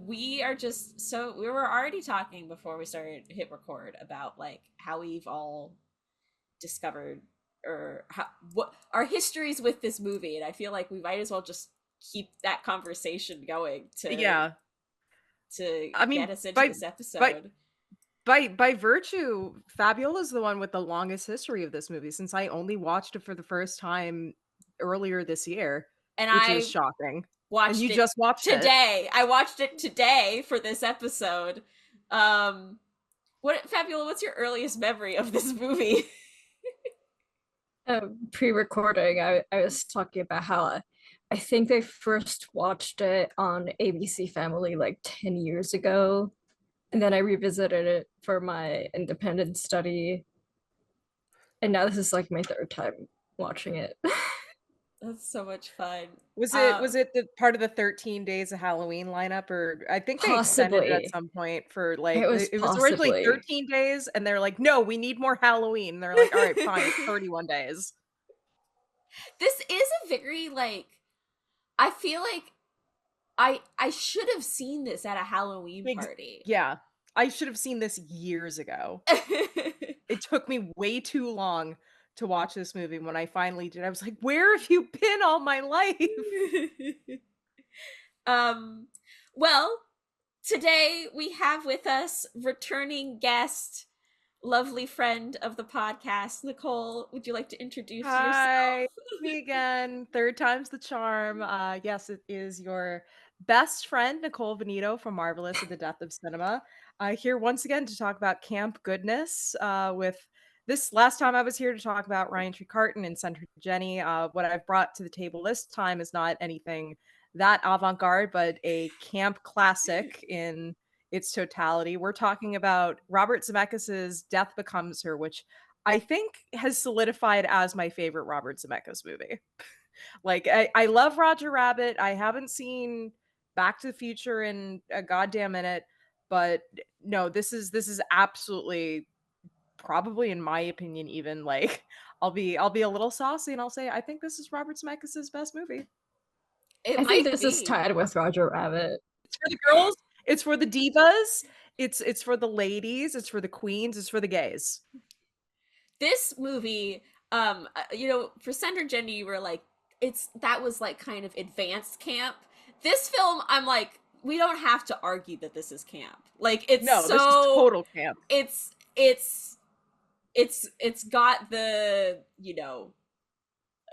we are just so we were already talking before we started hit record about like how we've all discovered or how what our histories with this movie, and I feel like we might as well just keep that conversation going Yeah. to I get mean, us into by this by episode. by virtue, Fabiola's the one with the longest history of this movie since I only watched it for the first time earlier this year, And which is I shocking. And watched you it just watched it. today. I watched it today for this episode. Um what Fabiola, what's your earliest memory of this movie? Pre-recording, I was talking about how I think I first watched it on ABC Family like 10 years ago, and then I revisited it for my independent study, and now this is like my third time watching it. That's so much fun. Was it the part of the 13 Days of Halloween lineup, or I think they extended it at Possibly. some point for like It was it was originally possibly. 13 days and they're like, "No, we need more Halloween." And they're like, "All right, fine, it's 31 days." This is a very like I feel like I should have seen this at a Halloween Ex- party. yeah. I should have seen this years ago. It took me way too long to watch this movie. When I finally did, I was like, "Where have you been all my life?" um well, today we have with us returning guest, lovely friend of the podcast, Nicole. Would you like to introduce yourself? Hi, me again. Third time's the charm. Yes, it is your best friend, Nicole Veneto from Marvelous at the Death of Cinema. Here once again to talk about camp goodness. With this last time I was here to talk about Ryan Trecarton and Center Jenny. What I've brought to the table this time is not anything that avant-garde, but a camp classic in its totality. We're talking about Robert Zemeckis's Death Becomes Her, which I think has solidified as my favorite Robert Zemeckis movie. Like I love Roger Rabbit. I haven't seen Back to the Future in a goddamn minute, but no, this is absolutely probably in my opinion even like I'll be a little saucy and I'll say I think this is Robert Zemeckis's best movie. It I think might this is be. tied with Roger Rabbit. It's for the girls, it's for the divas, it's for the ladies, it's for the queens, it's for the gays. This movie, for Center Jenny, you were like, it's that was like kind of advanced camp. This film, I'm like, we don't have to argue that this is camp. Like, it's No, this is so total camp. it's got the,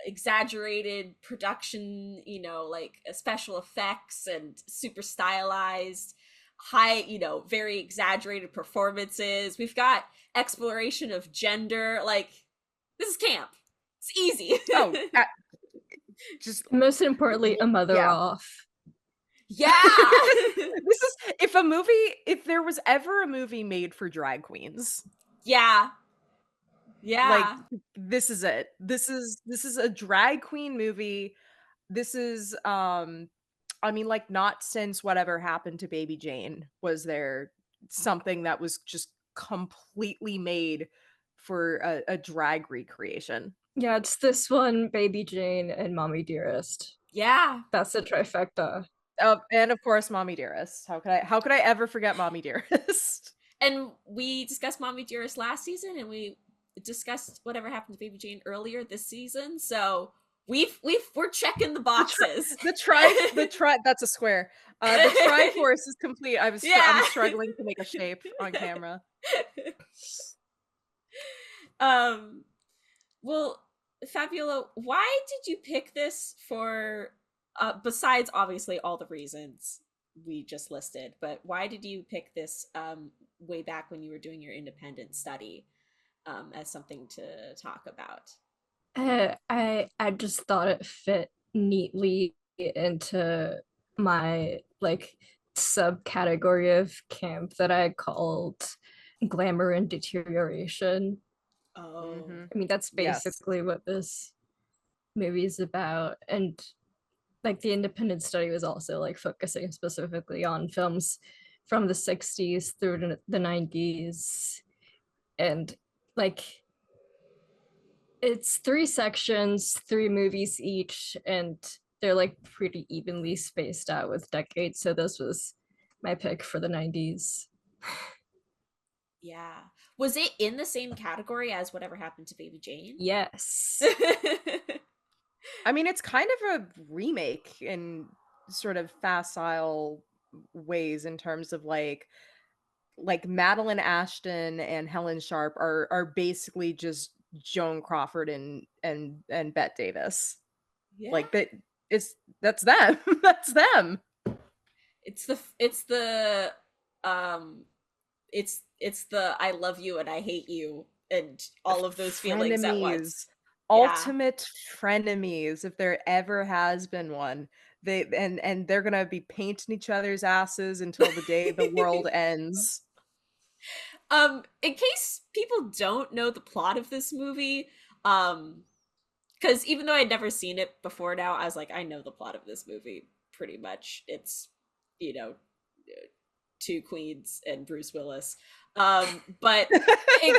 exaggerated production, like special effects and super stylized, high, very exaggerated performances. We've got exploration of gender. Like, this is camp. It's easy. Oh, just Most importantly, a mother yeah. off. Yeah. This is if there was ever a movie made for drag queens. Yeah. Like Yeah. this is it. This is a drag queen movie. This is I mean like not since whatever happened to Baby Jane was there something that was just completely made for a drag recreation. Yeah, it's this one, Baby Jane, and Mommy Dearest. Yeah. That's the trifecta. And of course Mommy Dearest. How could I ever forget Mommy Dearest? And we discussed Mommy Dearest last season, and we discussed whatever happened to Baby Jane earlier this season. So we're checking the boxes. The tri that's a square. The Triforce is complete. I'm struggling to make a shape on camera. Well, Fabiola, why did you pick this for besides obviously all the reasons we just listed, but why did you pick this way back when you were doing your independent study as something to talk about? I just thought it fit neatly into my like subcategory of camp that I called glamour and deterioration. Oh. I mean, that's Yes. basically what this movie is about. And like the independent study was also like focusing specifically on films from the 60s through to the 90s. And like it's 3 sections, 3 movies each, and they're like pretty evenly spaced out with decades. So this was my pick for the 90s. Yeah. Was it in the same category as Whatever Happened to Baby Jane? Yes. I mean, it's kind of a remake in sort of facile ways in terms of like Madeline Ashton and Helen Sharp are basically just Joan Crawford and Bette Davis. Yeah. Like that it's that's them. That's them. It's the um it's the I love you and I hate you and all of those feelings at once. Frenemies. Yeah. Ultimate frenemies if there ever has been one. And they're gonna be painting each other's asses until the day the world ends. In case people don't know the plot of this movie, um because even though I'd never seen it before now, I was like, I know the plot of this movie pretty much. It's, you know, two queens and Bruce Willis. But in,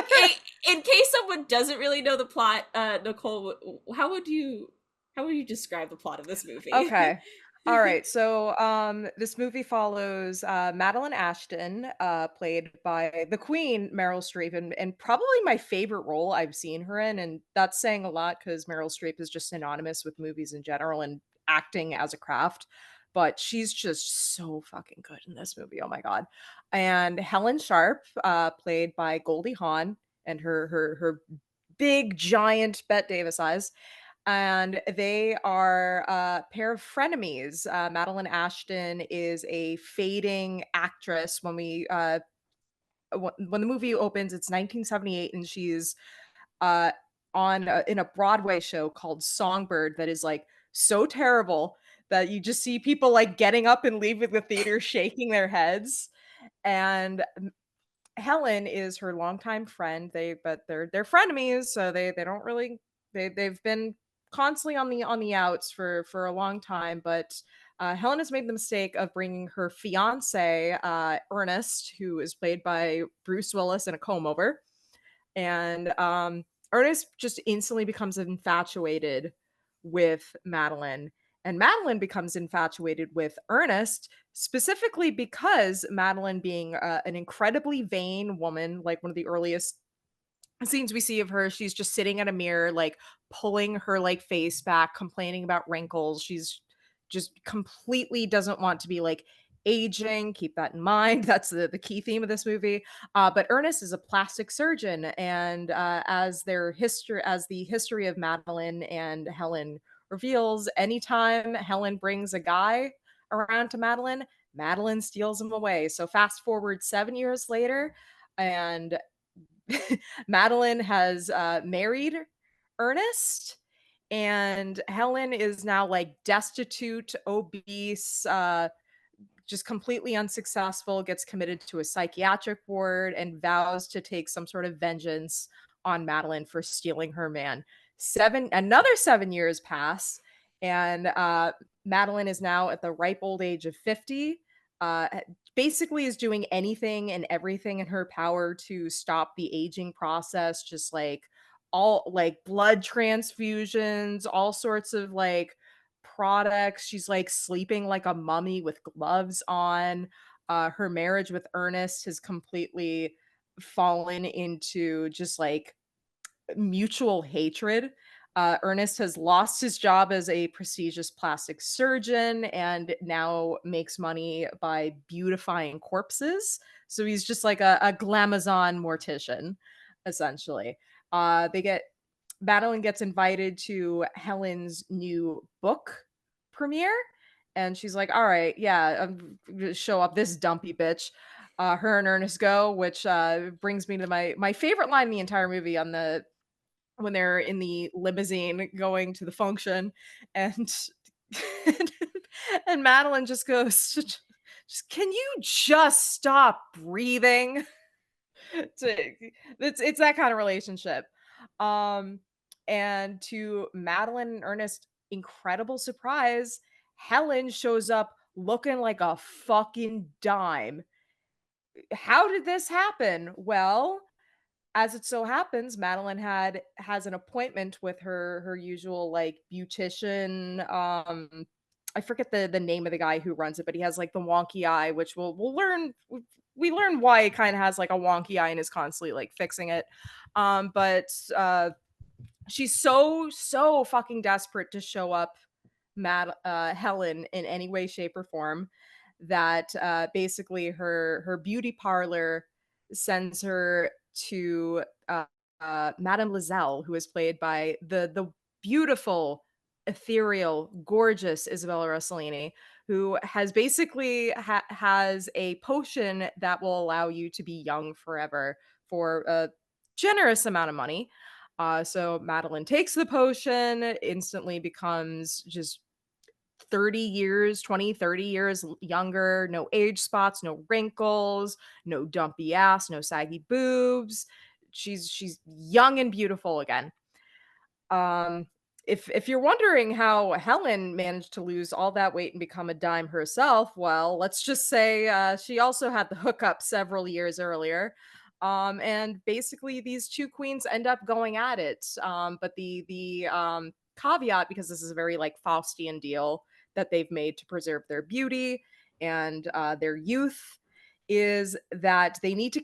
in case someone doesn't really know the plot, Nicole, how would you describe the plot of this movie? Okay. All right. So this movie follows Madeline Ashton, played by the Queen, Meryl Streep, and probably my favorite role I've seen her in. And that's saying a lot because Meryl Streep is just synonymous with movies in general and acting as a craft. But she's just so fucking good in this movie. Oh my God. And Helen Sharp, played by Goldie Hawn, and her big giant Bette Davis eyes, and they are a pair of frenemies. Madeline Ashton is a fading actress. When the movie opens, it's 1978, and she's uh, in a Broadway show called Songbird that is like so terrible that you just see people like getting up and leaving the theater shaking their heads. And Helen is her longtime friend. They're frenemies, so they don't really they've been constantly on the outs for a long time. But Helen has made the mistake of bringing her fiance Ernest, who is played by Bruce Willis in a comb over, and Ernest just instantly becomes infatuated with Madeline. And Madeline becomes infatuated with Ernest specifically because Madeline, being an incredibly vain woman, like one of the earliest scenes we see of her, she's just sitting at a mirror, like pulling her like face back, complaining about wrinkles. She's just completely doesn't want to be like aging. Keep that in mind. That's the key theme of this movie. But Ernest is a plastic surgeon, and as the history of Madeline and Helen reveals, anytime Helen brings a guy around to Madeline, Madeline steals him away. So fast forward 7 years later, and Madeline has married Ernest, and Helen is now like destitute, obese, just completely unsuccessful, gets committed to a psychiatric ward, and vows to take some sort of vengeance on Madeline for stealing her man. Another 7 years pass, and Madeline is now at the ripe old age of 50. Uh, Basically is doing anything and everything in her power to stop the aging process, just like all like blood transfusions, all sorts of like products. She's like sleeping like a mummy with gloves on. Her marriage with Ernest has completely fallen into just like mutual hatred. Ernest has lost his job as a prestigious plastic surgeon and now makes money by beautifying corpses. So he's just like a glamazon mortician, essentially. They get Madeline gets invited to Helen's new book premiere, and she's like, "All right, yeah, I'm gonna show up this dumpy bitch." Her and Ernest go, which brings me to my favorite line in the entire movie on the when they're in the limousine going to the function, and and Madeline just goes, just, "Can you just stop breathing?" It's that kind of relationship. Um, and to Madeline and Ernest' incredible surprise, Helen shows up looking like a fucking dime. How did this happen? Well, as it so happens, Madeline has an appointment with her usual like beautician I forget the name of the guy who runs it, but he has like the wonky eye, which we'll learn. We learn why it kind of has like a wonky eye and is constantly like fixing it. But she's so fucking desperate to show up Helen in any way, shape, or form that basically her beauty parlor sends her to Madame Lizelle, who is played by the beautiful, ethereal, gorgeous Isabella Rossellini, who has basically has a potion that will allow you to be young forever for a generous amount of money. So Madeline takes the potion, instantly becomes just 30 years, 20, 30 years younger, no age spots, no wrinkles, no dumpy ass, no saggy boobs. She's young and beautiful again. Um if you're wondering how Helen managed to lose all that weight and become a dime herself, well, let's just say she also had the hookup several years earlier. And basically these two queens end up going at it. But the caveat, because this is a very like Faustian deal that they've made to preserve their beauty and their youth, is that they need to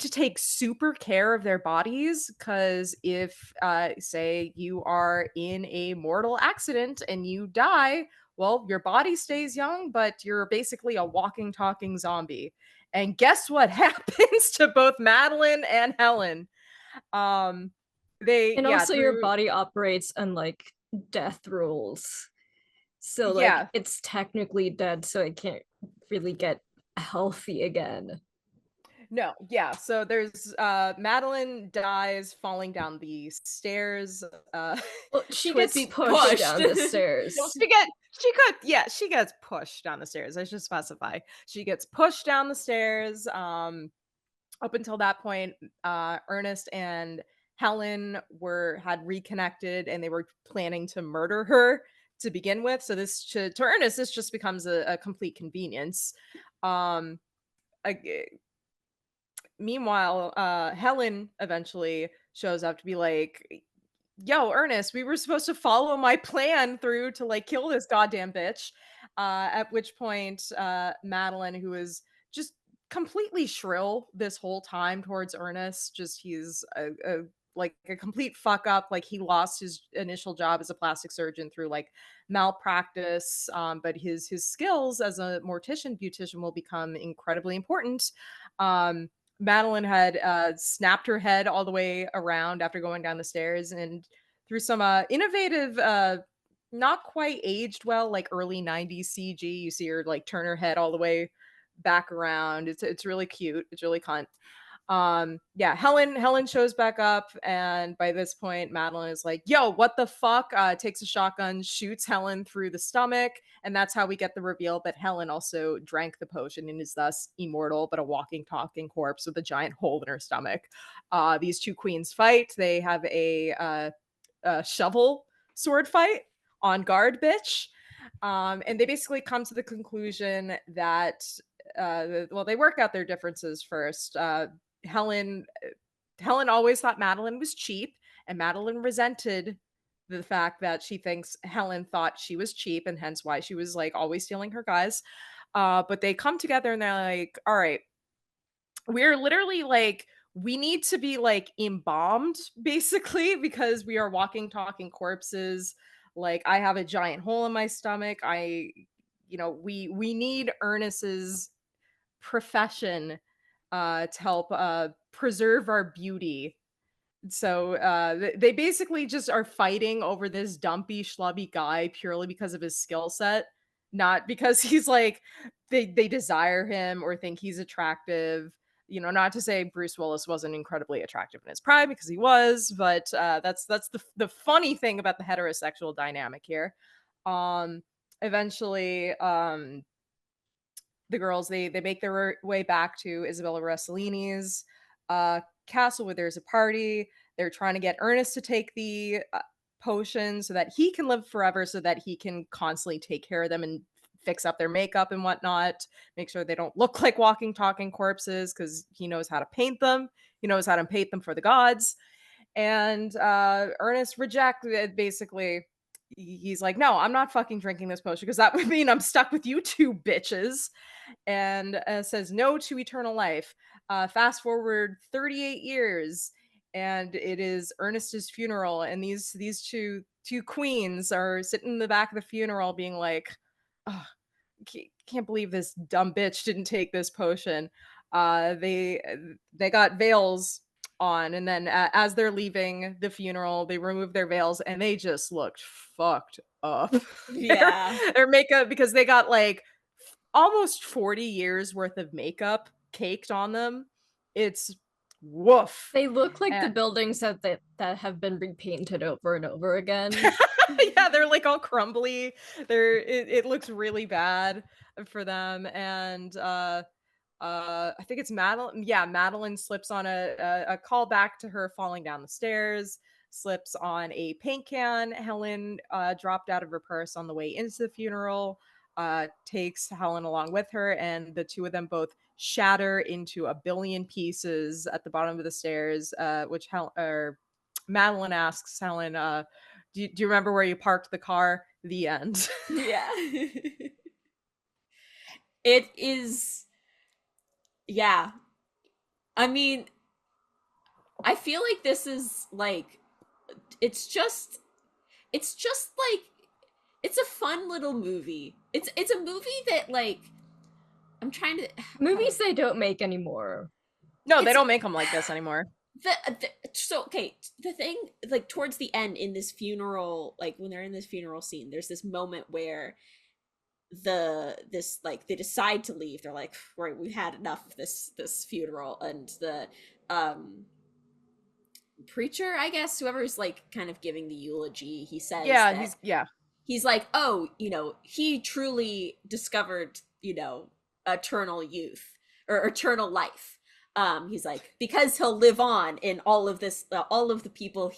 take super care of their bodies, because if say you are in a mortal accident and you die, well, your body stays young, but you're basically a walking talking zombie. And guess what happens to both Madeline and Helen? um they And yeah also your through body operates on like death rules. So like yeah it's technically dead, so it can't really get healthy again. No, yeah. So there's Madeline dies falling down the stairs. Uh Well, she gets Twisty pushed pushed. down the No, stairs. she gets pushed down the stairs. I should specify. She gets pushed down the stairs. Up until that point, Ernest and Helen had reconnected and they were planning to murder her to begin with. So to Ernest, this just becomes a complete convenience. Um I, Meanwhile, Helen eventually shows up to be like, yo, Ernest, we were supposed to follow my plan through to like kill this goddamn bitch. At which point, Madeline, who is just completely shrill this whole time towards Ernest, just he's like a complete fuck up. Like he lost his initial job as a plastic surgeon through like malpractice, but his skills as a mortician beautician will become incredibly important. Madeline had snapped her head all the way around after going down the stairs, and through some innovative, not quite aged well, like early 90s CG, you see her like turn her head all the way back around. It's really cute. It's really cunt. Yeah, Helen shows back up, and by this point Madeline is like, yo, what the fuck, takes a shotgun, shoots Helen through the stomach, and that's how we get the reveal that Helen also drank the potion and is thus immortal, but a walking talking corpse with a giant hole in her stomach. These two queens fight. They have a shovel sword fight on guard, bitch. And they basically come to the conclusion that well, they work out their differences first. Helen Helen always thought Madeline was cheap, and Madeline resented the fact that she thinks Helen thought she was cheap, and hence why she was like always stealing her guys. But they come together and they're like, all right, we're literally like, we need to be like embalmed basically, because we are walking talking corpses. Like I have a giant hole in my stomach. We need Ernest's profession to help preserve our beauty. So they basically just are fighting over this dumpy schlubby guy purely because of his skill set, not because he's like they desire him or think he's attractive. Not to say Bruce Willis wasn't incredibly attractive in his prime, because he was, but that's the funny thing about the heterosexual dynamic here. Eventually, the girls, they make their way back to Isabella Rossellini's castle, where there's a party. They're trying to get Ernest to take the potion so that he can live forever, so that he can constantly take care of them and fix up their makeup and whatnot, make sure they don't look like walking talking corpses, because he knows how to paint them. He knows how to paint them for the gods. And Ernest rejected it, basically. he's like, no, I'm not fucking drinking this potion because that would mean I'm stuck with you two bitches. And says no to eternal life. Fast forward 38 years, and it is Ernest's funeral, and these two queens are sitting in the back of the funeral, being like, oh, can't believe this dumb bitch didn't take this potion. They got veils on, and then as they're leaving the funeral, they remove their veils, and they just looked fucked up. Yeah. Their makeup, because they got like almost 40 years worth of makeup caked on them. It's woof. They look like the And buildings that have been repainted over and over again. yeah, they're like all crumbly. It looks really bad for them. And I think it's Madeline. Yeah, Madeline slips on a call back to her falling down the stairs, slips on a paint can Helen dropped out of her purse on the way into the funeral, takes Helen along with her, and the two of them both shatter into a billion pieces at the bottom of the stairs, which Madeline asks Helen, do you remember where you parked the car? The end. Yeah. It is, yeah. I mean, I feel like this is like, it's just like, it's a fun little movie. It's a movie that, like, I'm trying to Movies they don't make anymore. No, they don't make them like this anymore. So okay, the thing, like, towards the end in this funeral, like when they're in this funeral scene, there's this moment where they decide to leave. They're like, right, we've had enough of this funeral. And the preacher, I guess, whoever's like kind of giving the eulogy, he says, he's like, oh, he truly discovered, eternal youth or eternal life. He's like, because he'll live on in all of this, all of the people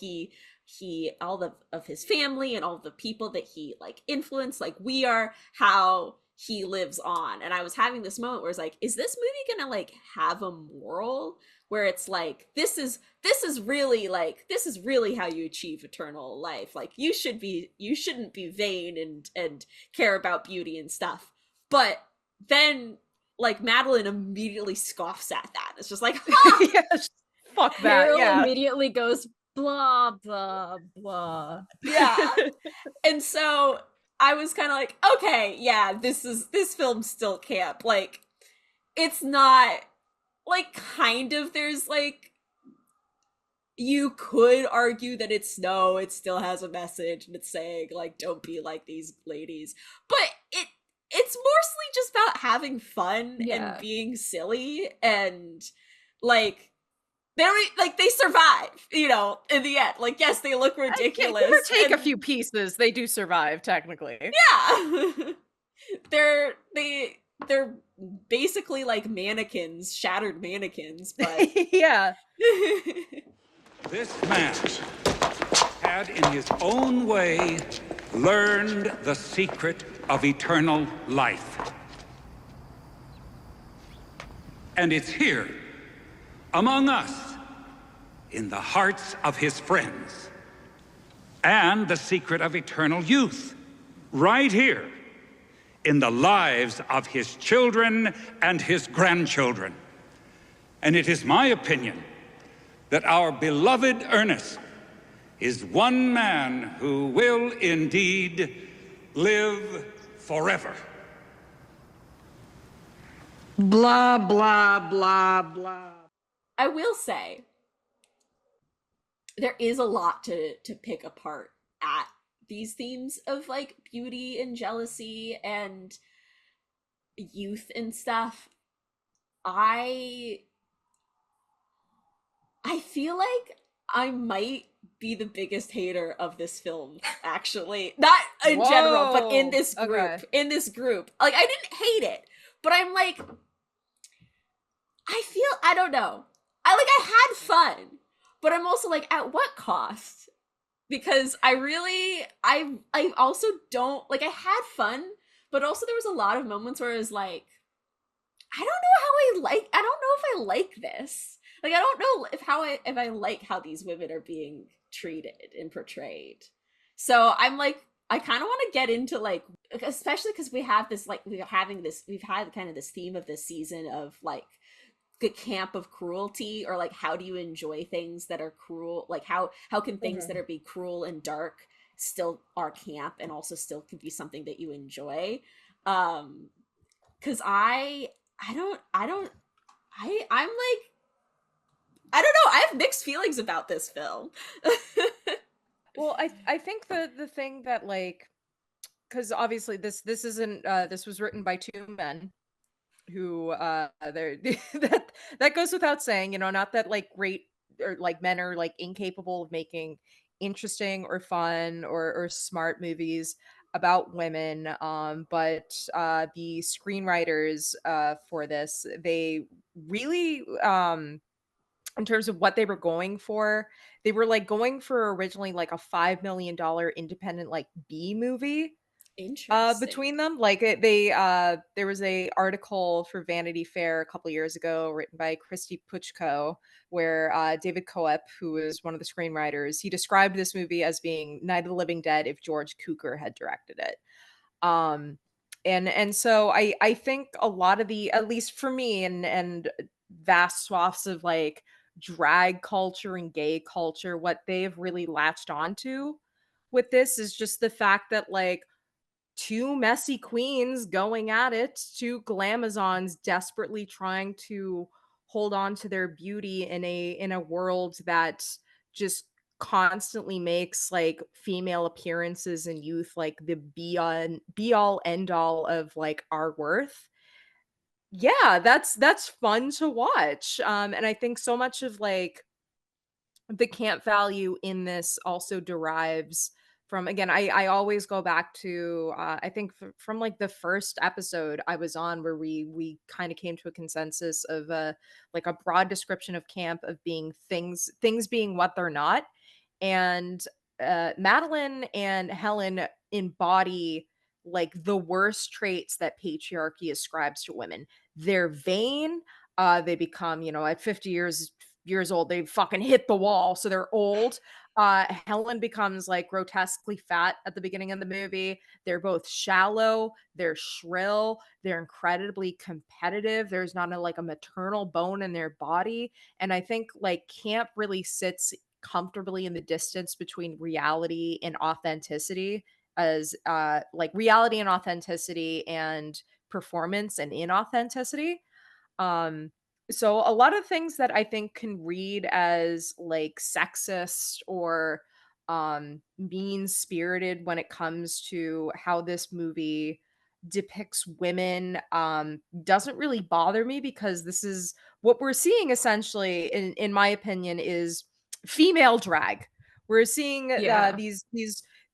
all of his family and all of the people that he like influenced, like, we are how he lives on. And I was having this moment where it's like, is this movie gonna like have a moral where it's like, this is really like, this is really how you achieve eternal life, like you shouldn't be vain and care about beauty and stuff. But then like Madeline immediately scoffs at that. It's just like, huh! Yes, fuck that. Carol immediately goes blah blah blah. Yeah. And so I was kind of like, okay, yeah, this film's still camp. Like, it's not like, kind of, there's like, you could argue that it still has a message and it's saying like, don't be like these ladies, but it's mostly just about having fun and being silly, and like they survive, in the end. Like, yes, they look ridiculous. Give or take a few pieces, they do survive technically. Yeah. they're basically like mannequins, shattered mannequins, but yeah. This man had in his own way learned the secret of eternal life. And it's here, among us, in the hearts of his friends. And the secret of eternal youth, right here, in the lives of his children and his grandchildren. And it is my opinion that our beloved Ernest is one man who will indeed live forever. Blah, blah, blah, blah. I will say, there is a lot to pick apart at these themes of like beauty and jealousy and youth and stuff. I feel like I might be the biggest hater of this film, actually. Not in general, but in this group. Okay. In this group. Like, I didn't hate it, but I'm like, I don't know. I had fun, but I'm also like, at what cost? Because I also don't, like, I had fun, but also there was a lot of moments where I was like, I don't know if I like this. Like, I don't know if I like how these women are being treated and portrayed. So I'm like, I kind of want to get into like, especially because we have this like we've had kind of this theme of this season of like the camp of cruelty, or like how do you enjoy things that are cruel, like how can things that are be cruel and dark still are camp and also still can be something that you enjoy. Because I'm like, I don't know, I have mixed feelings about this film. Well, I think the thing that, like, because obviously this isn't this was written by two men who they're that goes without saying, you know, not that like great or like men are like incapable of making interesting or fun or smart movies about women, but the screenwriters for this, they really in terms of what they were going for, they were like going for originally like a $5 million independent like B movie Interesting. between them. Like they there was a article for Vanity Fair a couple years ago written by Christy Puchko, where David Coep, who was one of the screenwriters, he described this movie as being Night of the Living Dead if George Cukor had directed it. um and so I think a lot of the, at least for me, and vast swaths of like drag culture and gay culture, what they've really latched onto with this is just the fact that like two messy queens going at it, two glamazons desperately trying to hold on to their beauty in a world that just constantly makes like female appearances and youth like the be all end all of like our worth. Yeah, that's fun to watch. And I think so much of like the camp value in this also derives from, again, I always go back to I think from like the first episode I was on, where we kind of came to a consensus of like a broad description of camp of being things being what they're not. And Madeline and Helen embody like the worst traits that patriarchy ascribes to women. They're vain. They become, you know, at 50 years old, they fucking hit the wall, so they're old. Helen becomes like grotesquely fat at the beginning of the movie. They're both shallow, they're shrill, they're incredibly competitive. There's not a like a maternal bone in their body. And I think like camp really sits comfortably in the distance between reality and authenticity, as like reality and authenticity and performance and inauthenticity. um so a lot of things that I think can read as like sexist or mean spirited when it comes to how this movie depicts women doesn't really bother me, because this is what we're seeing essentially, in my opinion, is female drag. We're seeing Yeah. these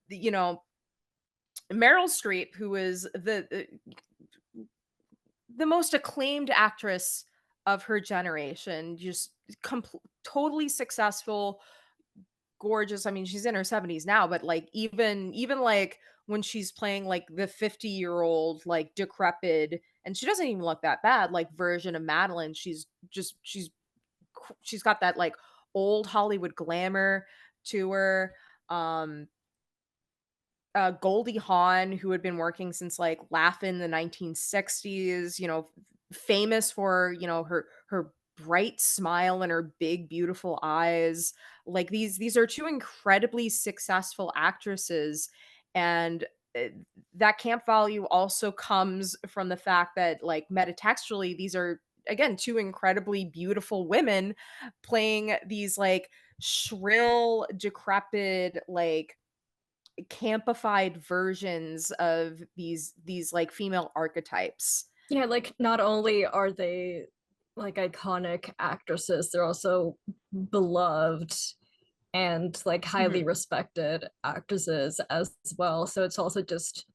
you know, Meryl Streep, who is the most acclaimed actress of her generation, just totally successful, gorgeous. I mean, she's in her 70s now, but like even like when she's playing like the 50-year-old like decrepit, and she doesn't even look that bad, like version of Madeline, she's got that like old Hollywood glamour to her. um Goldie Hawn, who had been working since like Laugh-In the 1960s, you know, famous for, you know, her bright smile and her big beautiful eyes. Like these are two incredibly successful actresses, and uh, that camp value also comes from the fact that like metatextually these are again two incredibly beautiful women playing these like shrill, decrepit, like campified versions of these like female archetypes. Yeah, like not only are they like iconic actresses, they're also beloved and like highly Mhm. respected actresses as well. So it's also just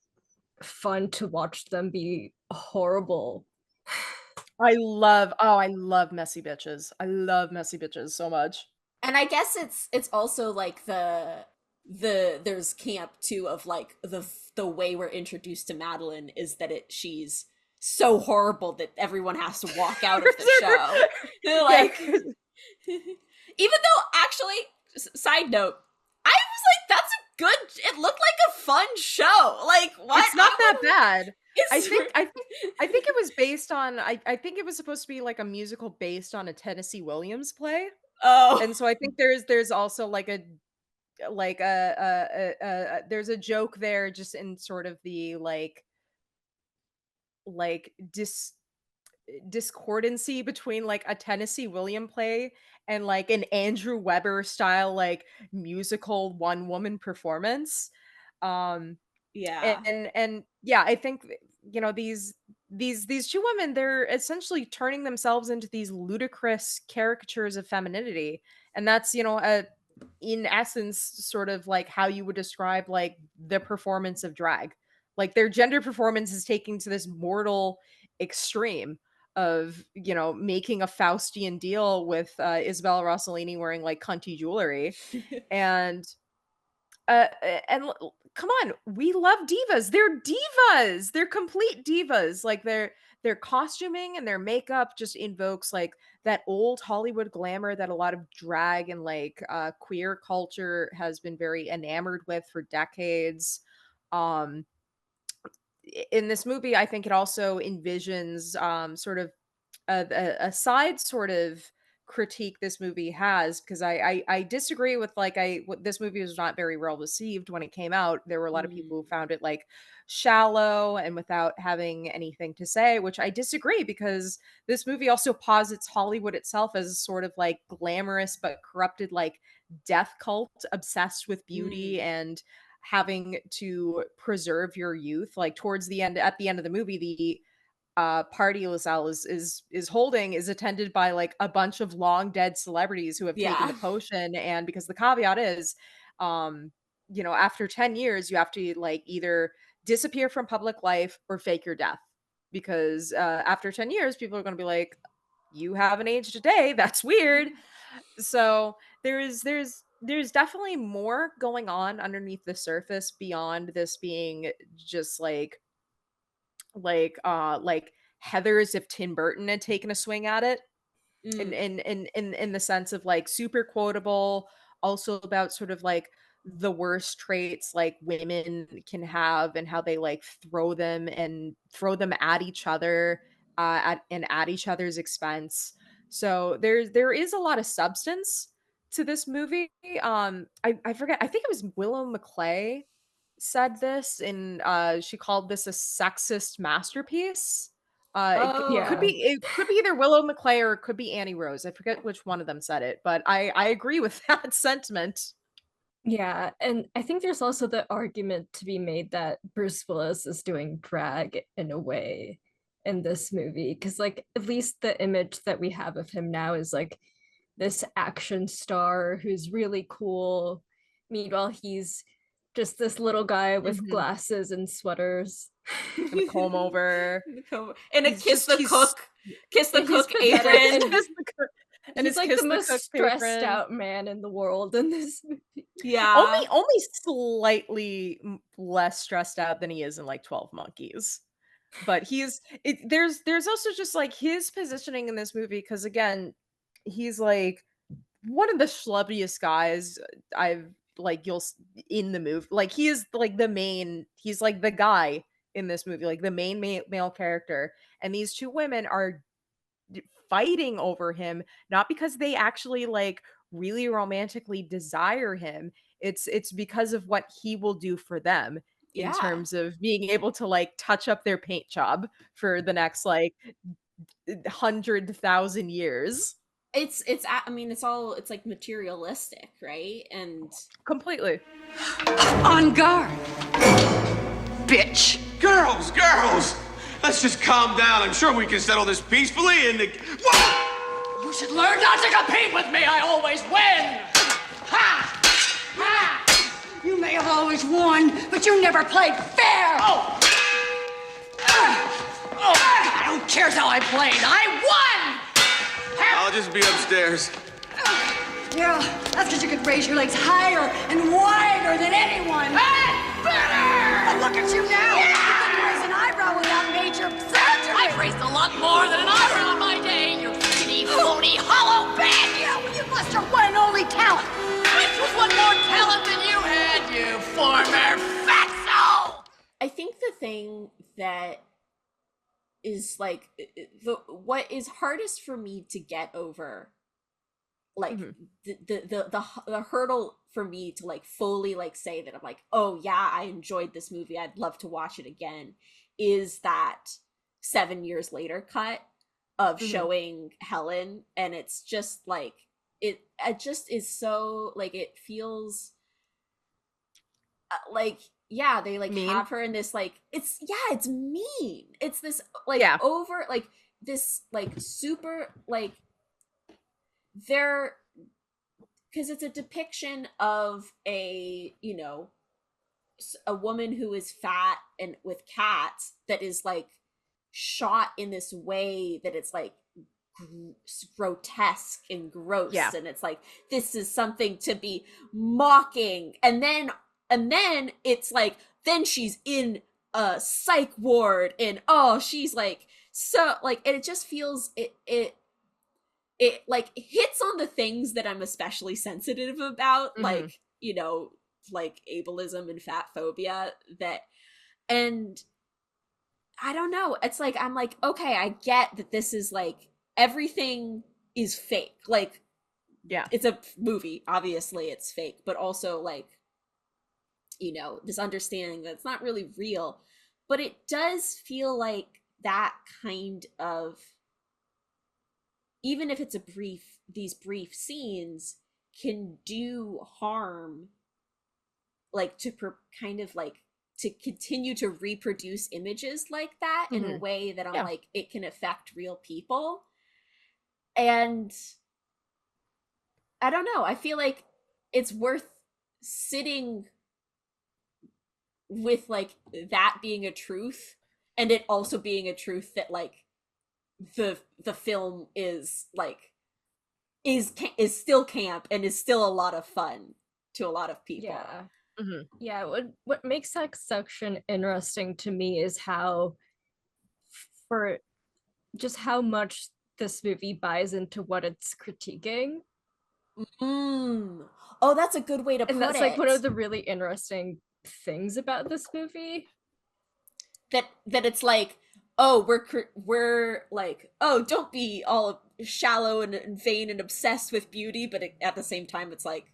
fun to watch them be horrible. I love messy bitches. I love messy bitches so much. And I guess it's also like there's camp too of like the way we're introduced to Madeline is that she's so horrible that everyone has to walk out of the show. Like, even though actually, side note, I was like, good. It looked like a fun show. Like, what? It's not that bad. I It's think it was based on I think it was supposed to be like a musical based on a Tennessee Williams play. Oh. And so I think there's also like a there's a joke there just in sort of the like discordancy between like a Tennessee William play and like an Andrew Weber style like musical one woman performance. Um Yeah. and yeah, I think you know these two women, they're essentially turning themselves into these ludicrous caricatures of femininity, and that's in essence sort of like how you would describe like the performance of drag. Like their gender performance is taking to this mortal extreme of making a Faustian deal with Isabella Rossellini wearing like cunty jewelry. and uh, come on, we love divas. They're divas. They're complete divas. Like their costuming and their makeup just invokes like that old Hollywood glamour that a lot of drag and like queer culture has been very enamored with for decades. Um in this movie, I think it also envisions sort of a side sort of critique this movie has, because I disagree with like this movie was not very well received when it came out. There were a lot of people who found it like shallow and without having anything to say, which I disagree, because this movie also posits Hollywood itself as sort of like glamorous but corrupted like death cult obsessed with beauty and having to preserve your youth. Like towards the end, at the end of the movie, the party LaSalle is holding is attended by like a bunch of long dead celebrities who have taken the potion. And because the caveat is after 10 years you have to like either disappear from public life or fake your death, because after 10 years people are going to be like, you haven't aged a day, that's weird. So there's definitely more going on underneath the surface beyond this being just like Heathers if Tim Burton had taken a swing at it. In the sense of like super quotable, also about sort of like the worst traits like women can have and how they like throw them at each other at each other's expense. So there is a lot of substance to this movie. I forget, I think it was Willow McClay said this, and she called this a sexist masterpiece. Oh. It could be either Willow McClay or it could be Annie Rose. I forget which one of them said it, but I agree with that sentiment. Yeah, and I think there's also the argument to be made that Bruce Willis is doing drag in a way in this movie, because like at least the image that we have of him now is like this action star who's really cool. Meanwhile, he's just this little guy with glasses and sweaters and a comb over and a kiss the cook apron. And he's like the most stressed out man in the world in this movie. Yeah, only slightly less stressed out than he is in like 12 Monkeys. But there's also just like his positioning in this movie, because again, he's like one of the schlubbiest guys I've like you'll in the movie. Like he is like he's like the guy in this movie, like the main male character, and these two women are fighting over him, not because they actually like really romantically desire him. It's because of what he will do for them in terms of being able to like touch up their paint job for the next like 100,000 years. It's like materialistic, right? And completely on guard, bitch. Girls, let's just calm down. I'm sure we can settle this peacefully and what? You should learn not to compete with me. I always win. Ha! Ha! You may have always won, but you never played fair. Oh! I don't care how I played. I won! I'll just be upstairs. Yeah, that's because you could raise your legs higher and wider than anyone. And better! But look at you now. Yeah! You couldn't raise an eyebrow without major surgery. I've raised a lot more than an eyebrow in my day, you skinny, phony, hollow bitch! Yeah, well, you lost your one and only talent. Which was one more talent than you had, you thing that is like what is hardest for me to get over, like the hurdle for me to like fully like say that I'm like, oh yeah, I enjoyed this movie, I'd love to watch it again, is that 7 years later cut of showing Helen, and it's just like it just is so like, it feels like, yeah, they like Mean? have her in this like, it's, yeah, it's mean, it's this like over like this like super like, they're, because it's a depiction of a, you know, a woman who is fat and with cats that is like shot in this way that it's like grotesque and gross, and it's like, this is something to be mocking, and then it's like, then she's in a psych ward, and oh, she's like, so like, and it just feels, it like hits on the things that I'm especially sensitive about, like, you know, like ableism and fat phobia, that, and I don't know, it's like, I'm like, okay, I get that this is like, everything is fake, like, it's a movie, obviously it's fake, but also like, you know, this understanding that it's not really real, but it does feel like that kind of, even if it's a brief, these brief scenes can do harm, like to kind of like to continue to reproduce images like that in a way that I'm like, it can affect real people. And I don't know, I feel like it's worth sitting with like that being a truth, and it also being a truth that like the film is like, is still camp and is still a lot of fun to a lot of people. Yeah, what makes that section interesting to me is how, for just how much this movie buys into what it's critiquing. Oh, that's a good way to put it. And that's like one of the really interesting things about this movie. That it's like, oh, we're like, oh, don't be all shallow and vain and obsessed with beauty, but at the same time, it's like,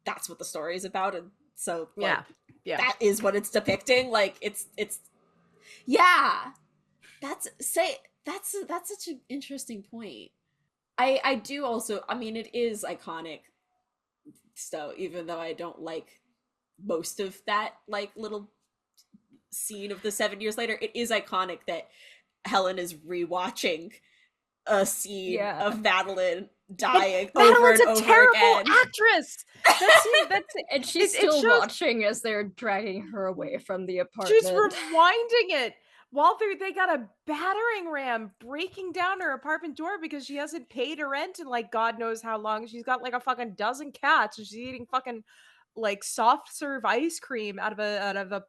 that's what the story is about, and so like, that is what it's depicting. Like, it's yeah, that's such an interesting point. I do also, I mean, it is iconic, so even though I don't like most of that like little scene of the 7 years later, it is iconic that Helen is rewatching a scene of Madeline dying over and over terrible again. Actress. And she's still watching as they're dragging her away from the apartment. She's rewinding it while they got a battering ram breaking down her apartment door because she hasn't paid her rent in like God knows how long. She's got like a fucking dozen cats, and she's eating fucking like soft serve ice cream out of a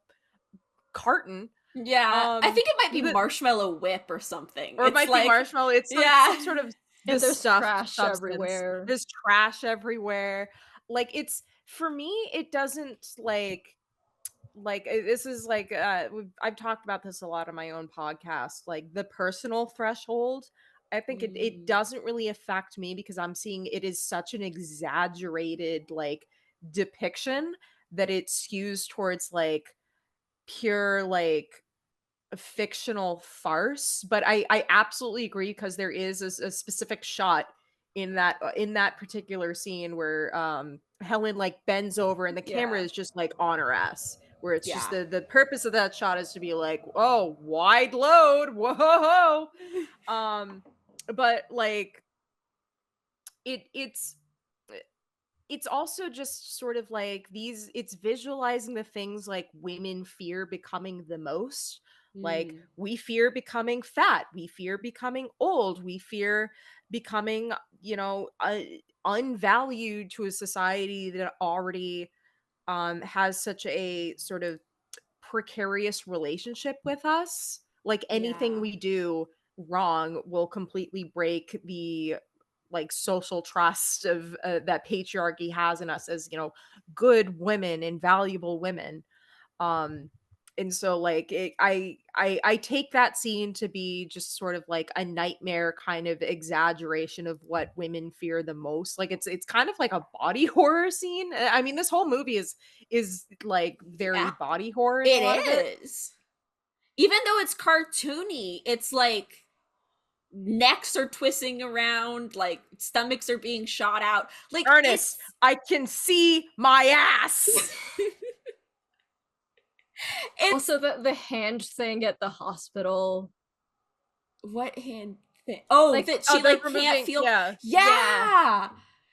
carton. Yeah, I think it might be Marshmallow Whip or something. Or it might be Marshmallow. It's some sort of there's trash everywhere. There's trash everywhere. Like, it's, for me, it doesn't like this is like I've talked about this a lot on my own podcast, like the personal threshold. I think it doesn't really affect me because I'm seeing it is such an exaggerated like depiction that it skews towards like pure like fictional farce. But I absolutely agree, because there is a specific shot in that particular scene where Helen like bends over and the camera is just like on her ass, where it's just the purpose of that shot is to be like, oh, wide load, whoa. But like it's also just sort of like it's visualizing the things like women fear becoming the most. Like, we fear becoming fat, we fear becoming old, we fear becoming, you know, unvalued to a society that already has such a sort of precarious relationship with us. Like, anything we do wrong will completely break the like social trust of that patriarchy has in us as, you know, good women and valuable women. And so like I take that scene to be just sort of like a nightmare kind of exaggeration of what women fear the most. Like it's kind of like a body horror scene. I mean, this whole movie is like very Yeah, body horror in a it lot of it. is. Even though it's cartoony, it's like necks are twisting around, like stomachs are being shot out. Like Ernest, I can see my ass. it's Also, the hand thing at the hospital. what hand thing? Oh, Like, that she they're like removing- can't feel. yeah. Yeah.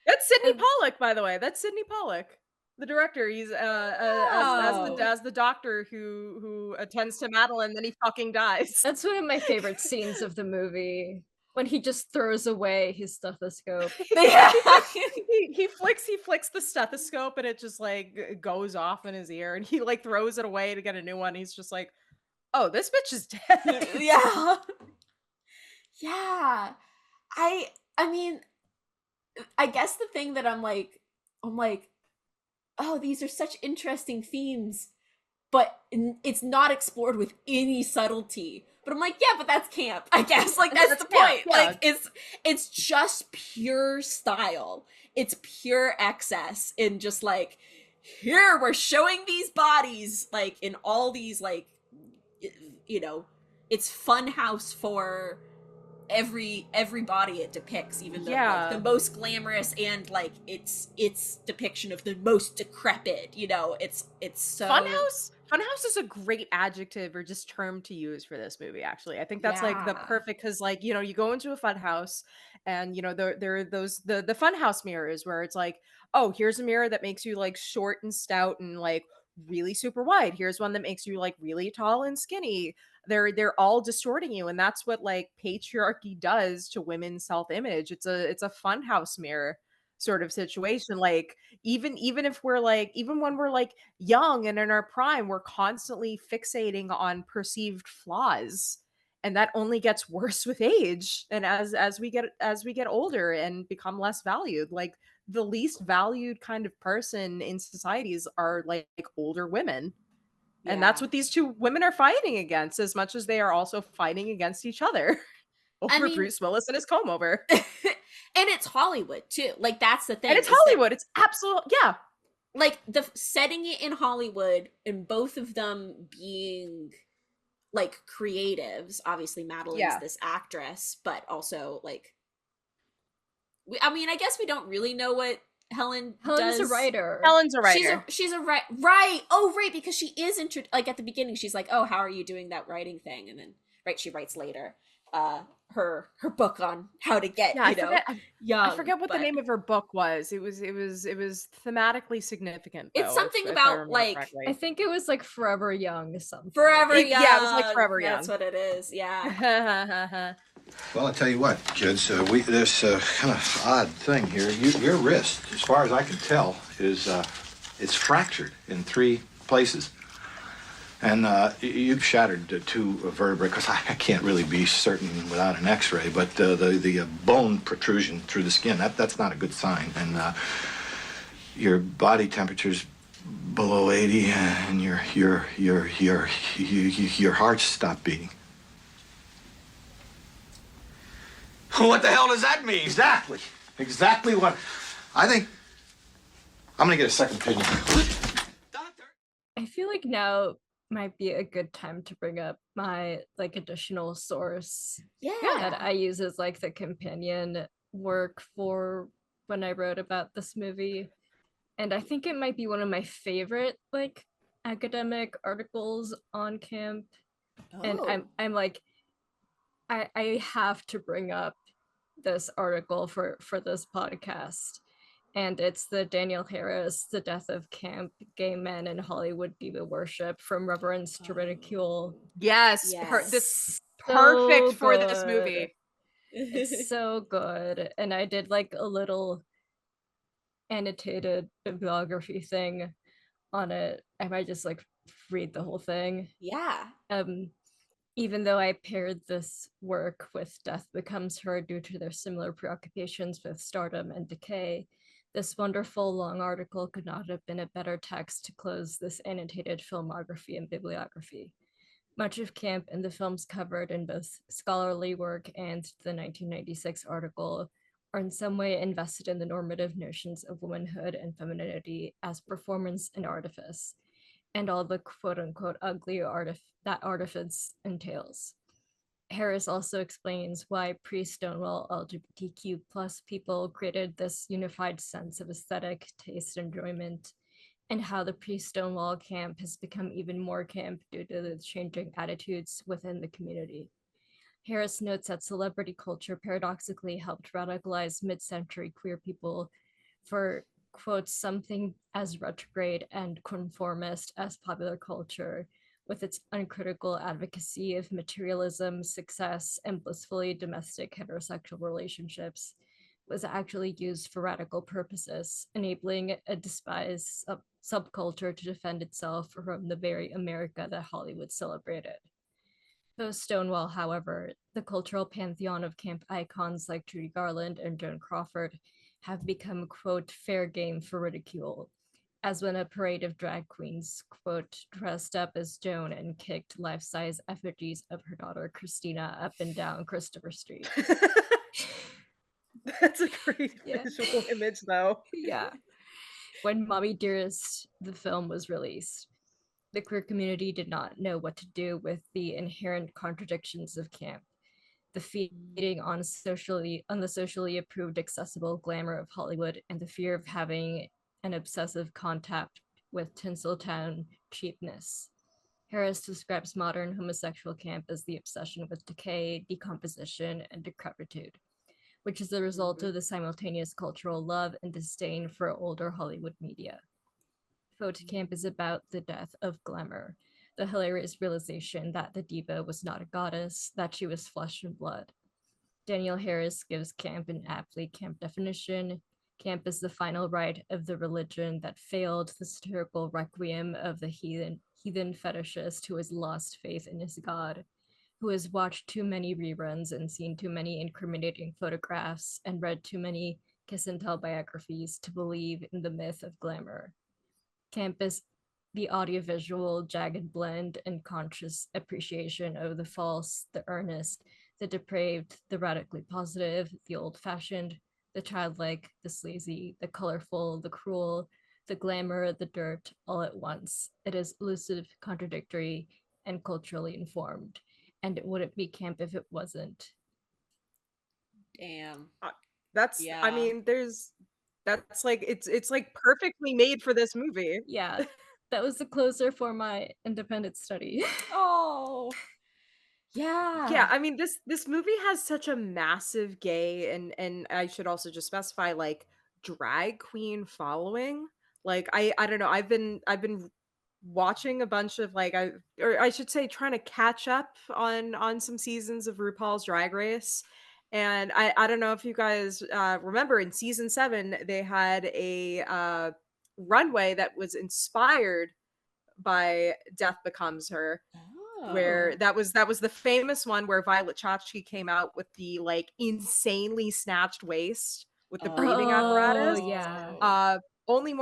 That's Sidney And- Pollack, by the way. That's Sidney Pollack, the director. He's Oh. as the doctor who attends to Madeline, then he fucking dies. That's one of my favorite scenes of the movie, when he just throws away his stethoscope. Yeah. he flicks the stethoscope and it just like goes off in his ear, and he like throws it away to get a new one. He's just like, oh, this bitch is dead. Yeah. Yeah. I mean, I guess the thing that I'm like, oh, these are such interesting themes, but it's not explored with any subtlety. But I'm like, yeah, but that's camp, I guess. Like that's the camp, point. yeah. Like it's just pure style. It's pure excess in just like, here we're showing these bodies like in all these like, you know, it's funhouse for every body it depicts, even though like, the most glamorous and like its depiction of the most decrepit, you know, it's so Funhouse is a great adjective or just term to use for this movie, actually. I think that's like the Yeah. perfect, because like, you know, you go into a funhouse and you know there are those the funhouse mirrors where it's like, oh, here's a mirror that makes you like short and stout and like really super wide. Here's one that makes you like really tall and skinny. They're all distorting you, and that's what like patriarchy does to women's self-image. It's a funhouse mirror sort of situation. Like even if we're like, even when we're like young and in our prime, we're constantly fixating on perceived flaws, and that only gets worse with age and as we get older and become less valued. Like the least valued kind of person in societies are like older women. And that's Yeah. what these two women are fighting against, as much as they are also fighting against each other over mean- Bruce Willis and his comb over. and it's Hollywood too. Like that's the thing. And it's is that, Hollywood. It's absolute, yeah. like the setting it in Hollywood and both of them being like creatives. Obviously Madeline's Yeah. this actress, but also like I mean, I guess we don't really know what Helen's Helen's a writer. Helen's a writer. She's a right. Oh, right, because she is like at the beginning she's like, "Oh, how are you doing that writing thing?" And then right, she writes later her book on how to get, Yeah, you know, young. I forget what the but name of her book was. It was thematically significant. It's though, something if I about, remember like- correctly. I think it was like Forever Young something. Forever Young. Yeah, it was like Forever That's Young. what it is. Yeah. Well, I'll tell you what, kids. This kind of odd thing here. Your wrist, as far as I can tell, is it's fractured in 3 places, and you've shattered 2 vertebrae. Because I can't really be certain without an X-ray, but the bone protrusion through the skin, that's not a good sign. And your body temperature's below 80, and your heart stopped beating. What the hell does that mean? Exactly what. I think I'm gonna get a second opinion. Doctor? I feel like now might be a good time to bring up my like additional source Yeah. that I use as like the companion work for when I wrote about this movie. And I think it might be one of my favorite like academic articles on camp. And Oh. I'm like, I have to bring up this article for this podcast. And it's the Daniel Harris, The Death of Camp, Gay Men in Hollywood Diva Worship, From Reverence to Ridicule. Yes, Yes. this So perfect for this good. movie. It's so good. And I did like a little annotated bibliography thing on it. I might just like read the whole thing. Yeah. Even though I paired this work with Death Becomes Her due to their similar preoccupations with stardom and decay, This wonderful long article could not have been a better text to close this annotated filmography and bibliography. Much of camp and the films covered in both scholarly work and the 1996 article are in some way invested in the normative notions of womanhood and femininity as performance and artifice, and all the quote-unquote ugly that artifice entails. Harris also explains why pre-Stonewall LGBTQ plus people created this unified sense of aesthetic, taste, and enjoyment, and how the pre-Stonewall camp has become even more camp due to the changing attitudes within the community. Harris notes that celebrity culture paradoxically helped radicalize mid-century queer people for, quote, something as retrograde and conformist as popular culture, with its uncritical advocacy of materialism, success, and blissfully domestic heterosexual relationships, was actually used for radical purposes, enabling a despised subculture to defend itself from the very America that Hollywood celebrated. Post Stonewall, however, the cultural pantheon of camp icons like Judy Garland and Joan Crawford have become, quote, fair game for ridicule, as when a parade of drag queens, quote, dressed up as Joan and kicked life-size effigies of her daughter Christina up and down Christopher Street. That's a great Yeah. visual image, though. Yeah. When Mommy Dearest, the film, was released, the queer community did not know what to do with the inherent contradictions of camp, the feeding on the socially approved accessible glamour of Hollywood, and the fear of having an obsessive contact with Tinseltown cheapness. Harris describes modern homosexual camp as the obsession with decay, decomposition, and decrepitude, which is the result of the simultaneous cultural love and disdain for older Hollywood media. Photo camp is about the death of glamour, the hilarious realization that the diva was not a goddess, that she was flesh and blood. Daniel Harris gives camp an aptly camp definition. Camp is the final rite of the religion that failed, the satirical requiem of the heathen fetishist who has lost faith in his god, who has watched too many reruns and seen too many incriminating photographs and read too many kiss and tell biographies to believe in the myth of glamour. Camp is the audiovisual jagged blend and conscious appreciation of the false, the earnest, the depraved, the radically positive, the old-fashioned, the childlike, the sleazy, the colorful, the cruel, the glamour, the dirt, all at once. It is elusive, contradictory, and culturally informed, and it wouldn't be camp if it wasn't. Damn. That's Yeah. I mean, that's like it's like perfectly made for this movie. Yeah, that was the closer for my independent study. Oh. Yeah. Yeah, I mean this movie has such a massive gay and I should also just specify like drag queen following. Like I don't know, I've been watching a bunch of like or I should say trying to catch up on some seasons of RuPaul's Drag Race. And I don't know if you guys remember in season 7 they had a runway that was inspired by Death Becomes Her, where Oh. that was the famous one where Violet Chachki came out with the like insanely snatched waist with the breathing apparatus. Yeah. Only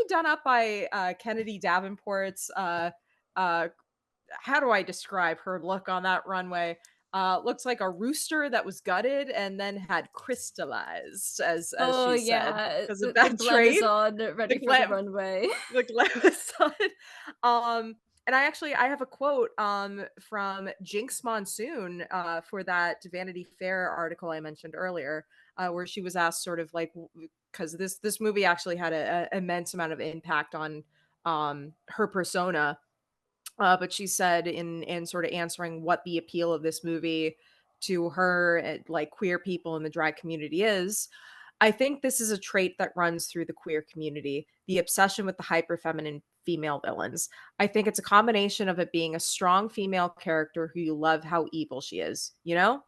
done up by Kennedy Davenport's how do I describe her look on that runway? Looks like a rooster that was gutted and then had crystallized, as Oh she said, yeah, because the of that trait. glamazon ready for the runway. The glamazon. And I have a quote from Jinx Monsoon for that Vanity Fair article I mentioned earlier, where she was asked sort of like because this movie actually had a immense amount of impact on her persona. But she said in sort of answering what the appeal of this movie to her, like queer people in the drag community is, I think this is a trait that runs through the queer community, the obsession with the hyper feminine female villains. I think it's a combination of it being a strong female character who you love how evil she is, you know?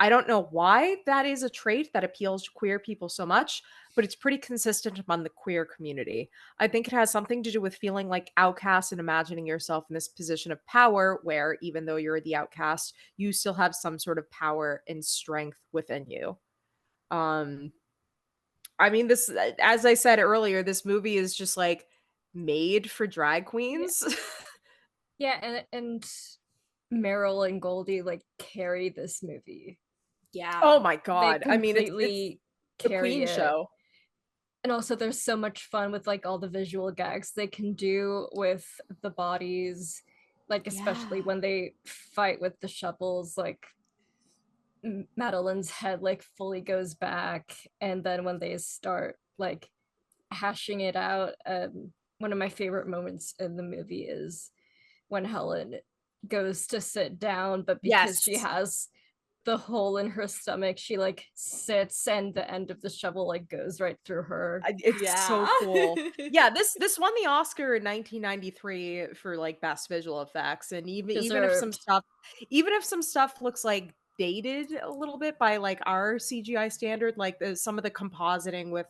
I don't know why that is a trait that appeals to queer people so much, but it's pretty consistent among the queer community. I think it has something to do with feeling like outcast and imagining yourself in this position of power where even though you're the outcast, you still have some sort of power and strength within you. Um I mean, this, as I said earlier, this movie is just like made for drag queens. Yeah, and Meryl and Goldie like carry this movie. Yeah. Oh my They god. I mean, it's completely the carry queen it. show. And also there's so much fun with like all the visual gags they can do with the bodies, like especially Yeah. when they fight with the shovels, like Madeline's head like fully goes back, and then when they start like hashing it out, one of my favorite moments in the movie is when Helen goes to sit down, but because Yes. she has the hole in her stomach, she like sits and the end of the shovel like goes right through her. It's so Yeah. cool. Yeah, this won the Oscar in 1993 for like best visual effects, and even if some Deserved. stuff looks like dated a little bit by like our CGI standard, like some of the compositing with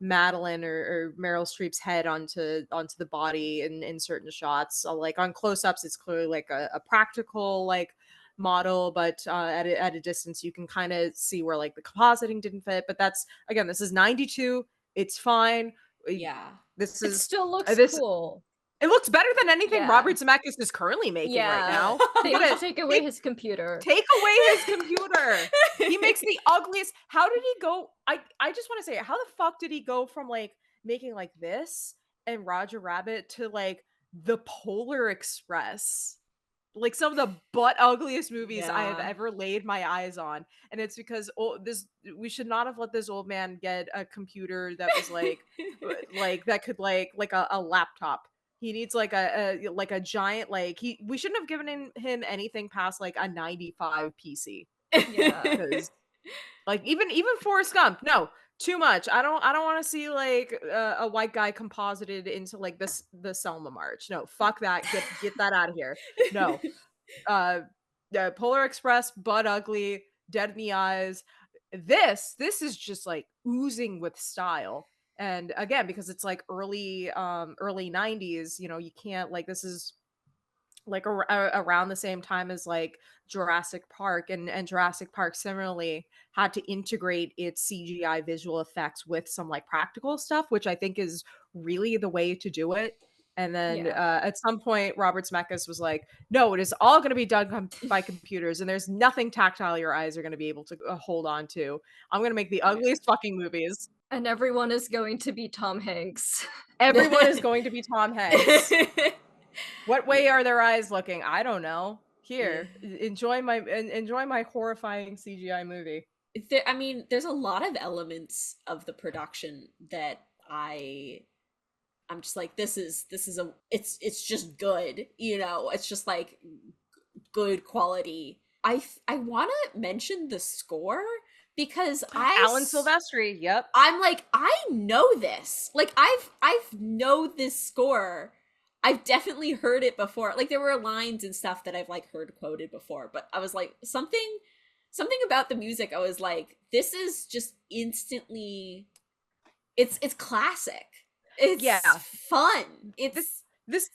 Madeline or Meryl Streep's head onto the body in certain shots. So like on close-ups, it's clearly like a practical like model, but at a distance you can kind of see where like the compositing didn't fit. But that's, again, this is 92. It's fine. Yeah. This It is still looks this cool. it looks better than anything Yeah. Robert Zemeckis is currently making right Yeah. now. They Look need at to it. take away his computer. Take away his computer. He makes the ugliest. How did he go? I just want to say, how the fuck did he go from like making like this and Roger Rabbit to like the Polar Express? Like some of the butt ugliest movies I have Yeah. ever laid my eyes on. And it's because we should not have let this old man get a computer that was like that could like a laptop. He needs like a giant, like we shouldn't have given him anything past like a 95 PC. Yeah. Because like even Forrest Gump, no, too much. I don't want to see like a white guy composited into like the Selma March. No, fuck that. Get that out of here. No. Polar Express, butt ugly, dead in the eyes. This is just like oozing with style. And again, because it's like early 90s, you can't, like, this is like around the same time as like Jurassic Park, and Jurassic Park similarly had to integrate its CGI visual effects with some like practical stuff, which I think is really the way to do it. And then at some point, Robert Zemeckis was like, "No, it is all going to be done by computers, and there's nothing tactile your eyes are going to be able to hold on to. I'm going to make the ugliest fucking movies. And everyone is going to be Tom Hanks. Everyone is going to be Tom Hanks. What way are their eyes looking? I don't know. Here, enjoy my horrifying CGI movie." I mean, there's a lot of elements of the production that I'm just like, this is it's just good, it's just like good quality. I want to mention the score because Alan Silvestri, yep. I'm like, I know this. Like I've know this score. I've definitely heard it before. Like there were lines and stuff that I've like heard quoted before, but I was like, something about the music, I was like, this is just instantly, it's classic. It's fun. It's this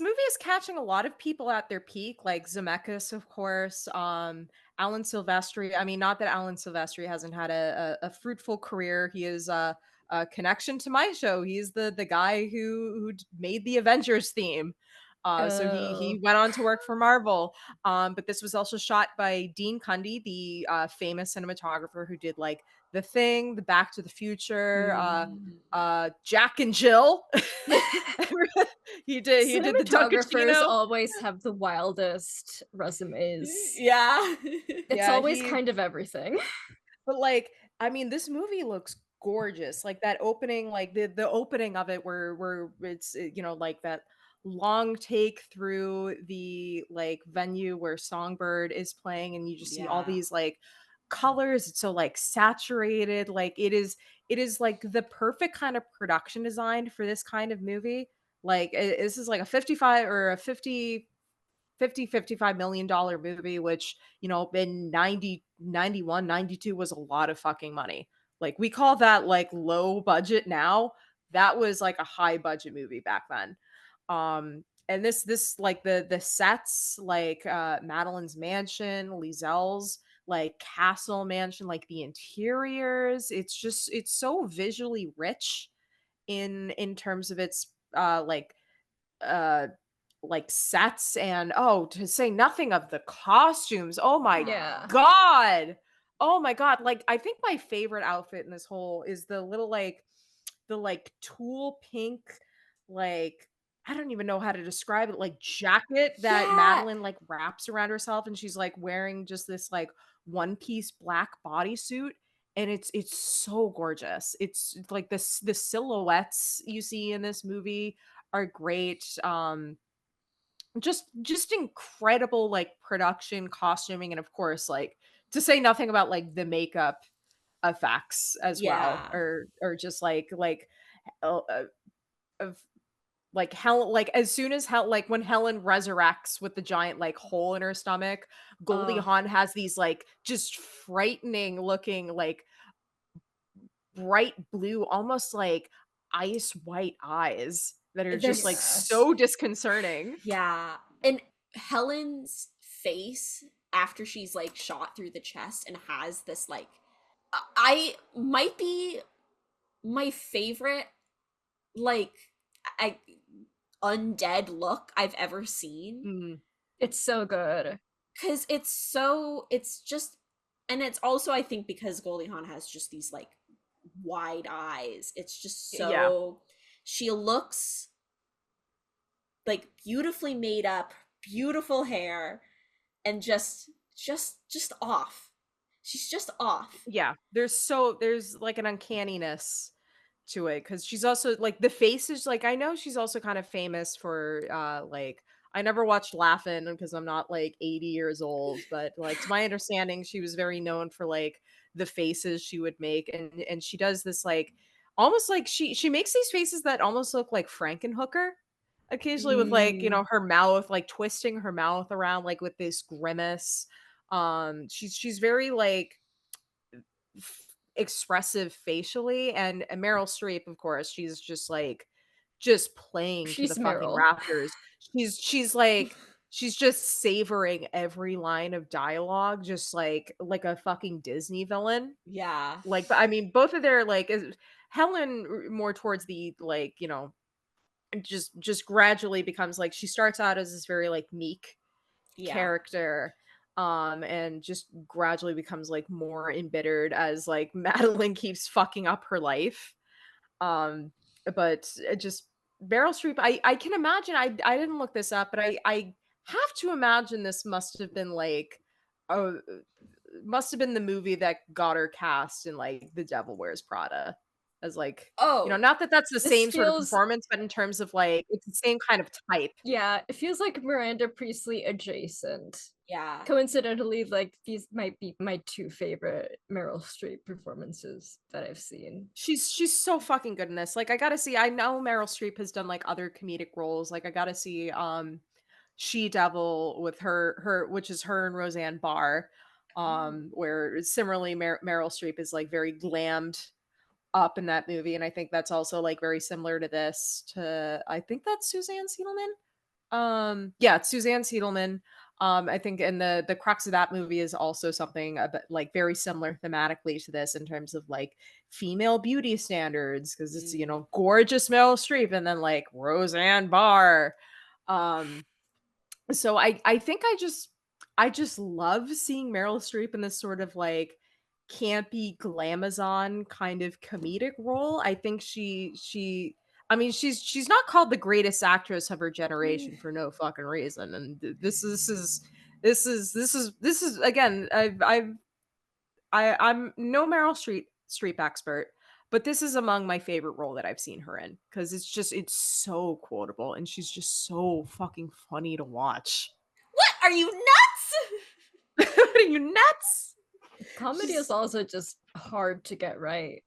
movie is catching a lot of people at their peak, like Zemeckis, of course, Alan Silvestri. I mean, not that Alan Silvestri hasn't had a fruitful career. He is a connection to my show. He's the guy who made the Avengers theme. So he went on to work for Marvel. But this was also shot by Dean Cundy, the famous cinematographer who did like The Thing, The Back to the Future, Jack and Jill. He did the Cinematographers Dunkachino. always have the wildest resumes. Yeah. It's always kind of everything. But like, I mean, this movie looks gorgeous. Like that opening, like the opening of it where it's like that long take through the like venue where Songbird is playing, and you just see all these like colors. It's so like saturated. Like it is like the perfect kind of production design for this kind of movie. Like this is like a 55 or a 55 million dollar movie, which in 90 91 92 was a lot of fucking money. Like we call that like low budget now. That was like a high budget movie back then. And this like the sets, like Madeline's mansion, Lieselle's like castle mansion, like the interiors. It's so visually rich in terms of its uh like sets, and oh, to say nothing of the costumes. Oh my Yeah. god. Oh my god. Like I think my favorite outfit in this whole is the like tulle pink, like I don't even know how to describe it, like jacket that Yeah. Madeline like wraps around herself, and she's like wearing just this like one piece black bodysuit, and it's so gorgeous. It's like the silhouettes you see in this movie are great. Just incredible like production, costuming, and of course like to say nothing about like the makeup effects as well, Yeah. or just uh, uh, of like hell, like as soon as hell, like when Helen resurrects with the giant like hole in her stomach, Goldie Oh, Hawn has these like just frightening looking like bright blue, almost like ice white eyes that are just like there's so disconcerting. yeah. And Helen's face after she's like shot through the chest and has this like I might be my favorite like I undead look I've ever seen. Mm, It's so good. Cause it's just and it's also I think because Goldie Hawn has just these like wide eyes. It's just yeah. so she looks like beautifully made up, beautiful hair, and just off. She's just off. Yeah, there's like an uncanniness to it, because she's also like the face is like, I know she's also kind of famous for like, I never watched Laugh-In because I'm not like 80 years old, but like to my understanding she was very known for like the faces she would make, and she does this like almost like she makes these faces that almost look like Frankenhooker occasionally, with like, you Mm, know, her mouth, like twisting her mouth around like with this grimace. She's very like expressive facially, and Meryl Streep, of course, she's just like just playing to the She's fucking Meryl. rafters. She's like she's just savoring every line of dialogue, just like a fucking Disney villain. yeah. Like, but I mean, both of their like Helen more towards the like, you know, just gradually becomes like, she starts out as this very like meek Yeah. character, and just gradually becomes like more embittered as like Madeline keeps fucking up her life. um but it just Meryl Streep, I can imagine, I didn't look this up, but I have to imagine this must have been like oh, must have been the movie that got her cast in like The Devil Wears Prada, as like, you know, Oh, not that that's the This same sort of feels, performance, but in terms of like it's the same kind of type. yeah, it feels like Miranda Priestley adjacent. yeah. Coincidentally, like these might be my two favorite Meryl Streep performances that I've seen. She's so fucking good in this. Like I gotta see. I know Meryl Streep has done like other comedic roles. Like I gotta see She Devil with her, which is her and Roseanne Barr. Where similarly Meryl Streep is like very glammed up in that movie, and I think that's also like very similar to this. To I think that's Suzanne Siedelman. Yeah, it's Suzanne Siedelman. I think, and the crux of that movie is also something like very similar thematically to this in terms of like female beauty standards, because it's, you Mm. know, gorgeous Meryl Streep and then like Roseanne Barr. Um, so I think I just love seeing Meryl Streep in this sort of like campy glamazon kind of comedic role. I think she I mean, she's not called the greatest actress of her generation for no fucking reason. And this is again, I'm no Meryl Streep expert, but this is among my favorite role that I've seen her in, because it's so quotable, and she's just so fucking funny to watch. What? Are you nuts? What are you, nuts? Comedy is also just hard to get right.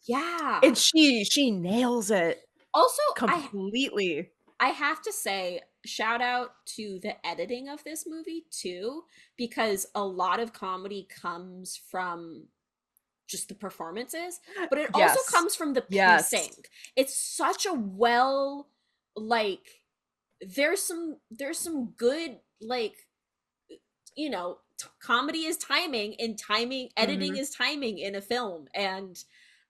Yeah. And she nails it Also, completely. I have to say, shout out to the editing of this movie too, because a lot of comedy comes from just the performances, but it also Yes. comes from the Yes. pacing. It's such a well, like, there's some good, like, you know, comedy is timing, and editing is timing in a film. And